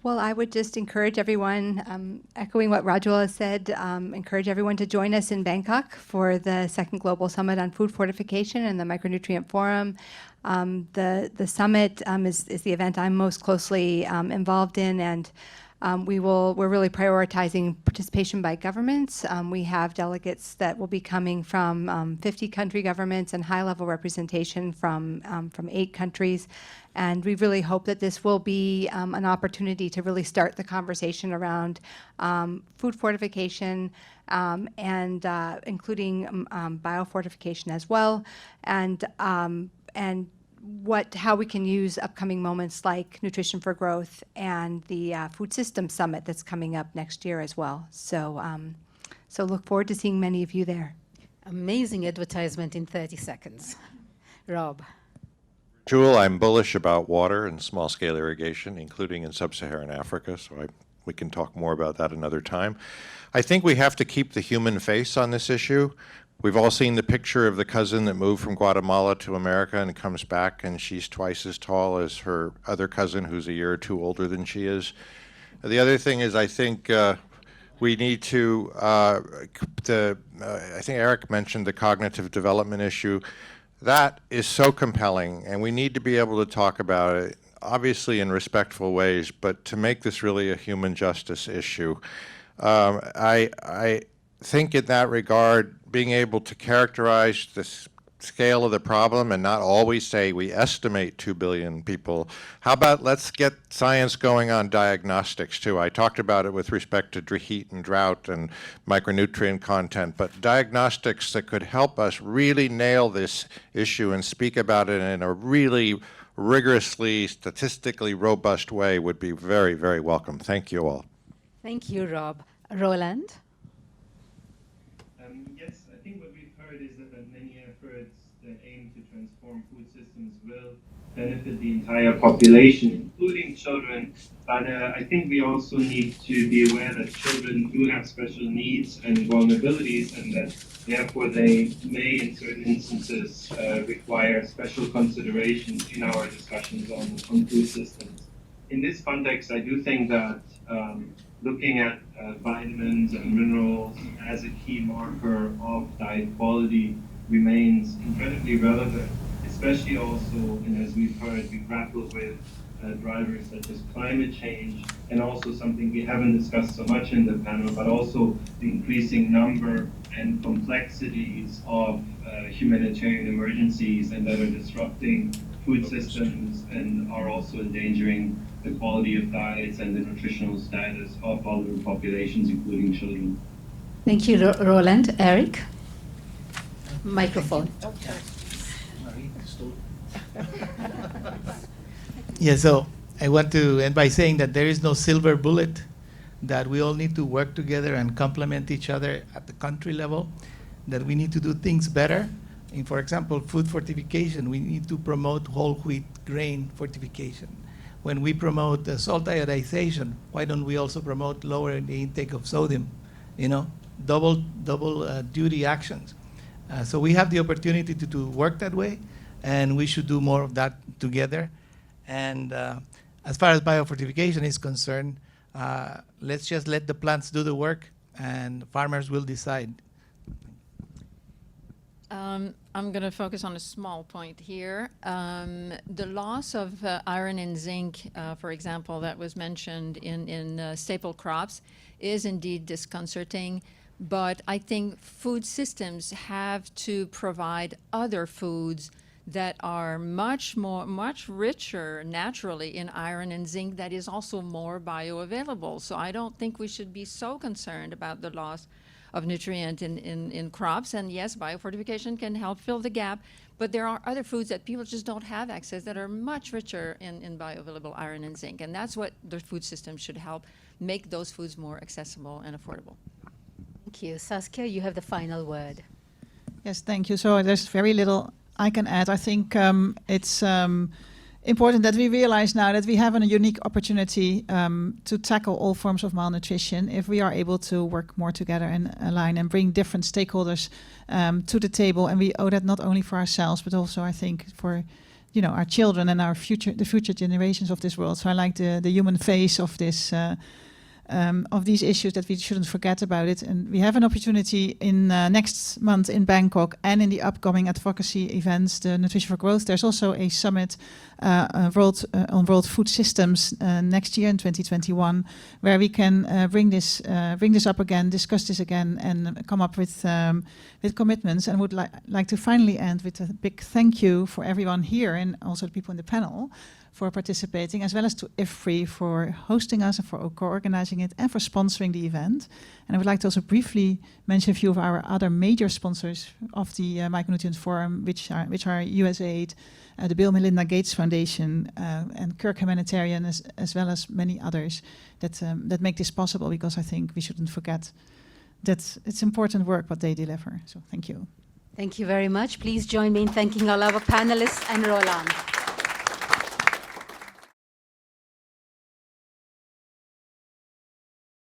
Speaker 6: Well, I would just encourage everyone, echoing what Rajul has said, encourage everyone to join us in Bangkok for the second Global Summit on Food Fortification and the Micronutrient Forum. The summit is the event I'm most closely involved in, and we're really prioritizing participation by governments. We have delegates that will be coming from 50 country governments and high-level representation from 8 countries. And we really hope that this will be an opportunity to really start the conversation around food fortification and including biofortification as well, and how we can use upcoming moments like Nutrition for Growth and the Food Systems Summit that's coming up next year as well. So, so look forward to seeing many of you there.
Speaker 1: Amazing advertisement in 30 seconds. Rob.
Speaker 4: Rajul, I'm bullish about water and small-scale irrigation, including in sub-Saharan Africa, so we can talk more about that another time. I think we have to keep the human face on this issue. We've all seen the picture of the cousin that moved from Guatemala to America and comes back, and she's twice as tall as her other cousin who's a year or two older than she is. The other thing is I think we need to, I think Erick mentioned the cognitive development issue. That is so compelling, and we need to be able to talk about it, obviously in respectful ways, but to make this really a human justice issue. I think in that regard, being able to characterize the scale of the problem and not always say we estimate 2 billion people. How about let's get science going on diagnostics too? I talked about it with respect to heat and drought and micronutrient content, but diagnostics that could help us really nail this issue and speak about it in a really rigorously, statistically robust way would be very, very welcome. Thank you all.
Speaker 1: Thank you, Rob. Roland?
Speaker 5: Yes, I think what we've heard is that many efforts that aim to transform food systems will benefit the entire population, including children. But I think we also need to be aware that children do have special needs and vulnerabilities, and that therefore they may, in certain instances, require special consideration in our discussions on food systems. In this context, I do think that looking at vitamins and minerals as a key marker of diet quality remains incredibly relevant, especially also, and as we've heard, we grapple with drivers such as climate change, and also something we haven't discussed so much in the panel, but also the increasing number and complexities of humanitarian emergencies and that are disrupting food systems and are also endangering the quality of diets and the nutritional status of vulnerable populations, including children.
Speaker 1: Thank you, Roland. Eric? Microphone.
Speaker 7: Yeah, so I want to end by saying that there is no silver bullet that we all need to work together and complement each other at the country level, that we need to do things better. In, for example, food fortification, we need to promote whole wheat grain fortification. When we promote salt iodization, why don't we also promote lowering the intake of sodium? You know, double duty actions. So we have the opportunity to work that way, and we should do more of that together. And as far as biofortification is concerned, let's just let the plants do the work, and farmers will decide.
Speaker 3: I'm going to focus on a small point here. The loss of iron and zinc, for example, that was mentioned in staple crops is indeed disconcerting, but I think food systems have to provide other foods that are much richer naturally in iron and zinc that is also more bioavailable. So I don't think we should be so concerned about the loss of nutrient in crops. And yes, biofortification can help fill the gap, but there are other foods that people just don't have access that are much richer in bioavailable iron and zinc. And that's what the food system should help make those foods more accessible and affordable.
Speaker 1: Thank you. Saskia, you have the final word.
Speaker 2: Yes, thank you. So there's very little I can add. I think it's important that we realize now that we have a unique opportunity to tackle all forms of malnutrition if we are able to work more together and align and bring different stakeholders to the table. And we owe that not only for ourselves, but also I think for our children and the future generations of this world. So I like the human face of this. Of these issues, that we shouldn't forget about it. And we have an opportunity in next month in Bangkok and in the upcoming advocacy events, the Nutrition for Growth. There's also a summit on world food systems next year in 2021, where we can bring this up again, discuss this again, and come up with commitments. And would like to finally end with a big thank you for everyone here and also the people in the panel for participating, as well as to IFPRI for hosting us and for co-organizing it and for sponsoring the event. And I would like to also briefly mention a few of our other major sponsors of the Micronutrient Forum, which are USAID, the Bill Melinda Gates Foundation, and Kirk Humanitarian, as well as many others that make this possible, because I think we shouldn't forget that it's important work what they deliver. So thank you.
Speaker 1: Thank you very much. Please join me in thanking all our panelists and Roland.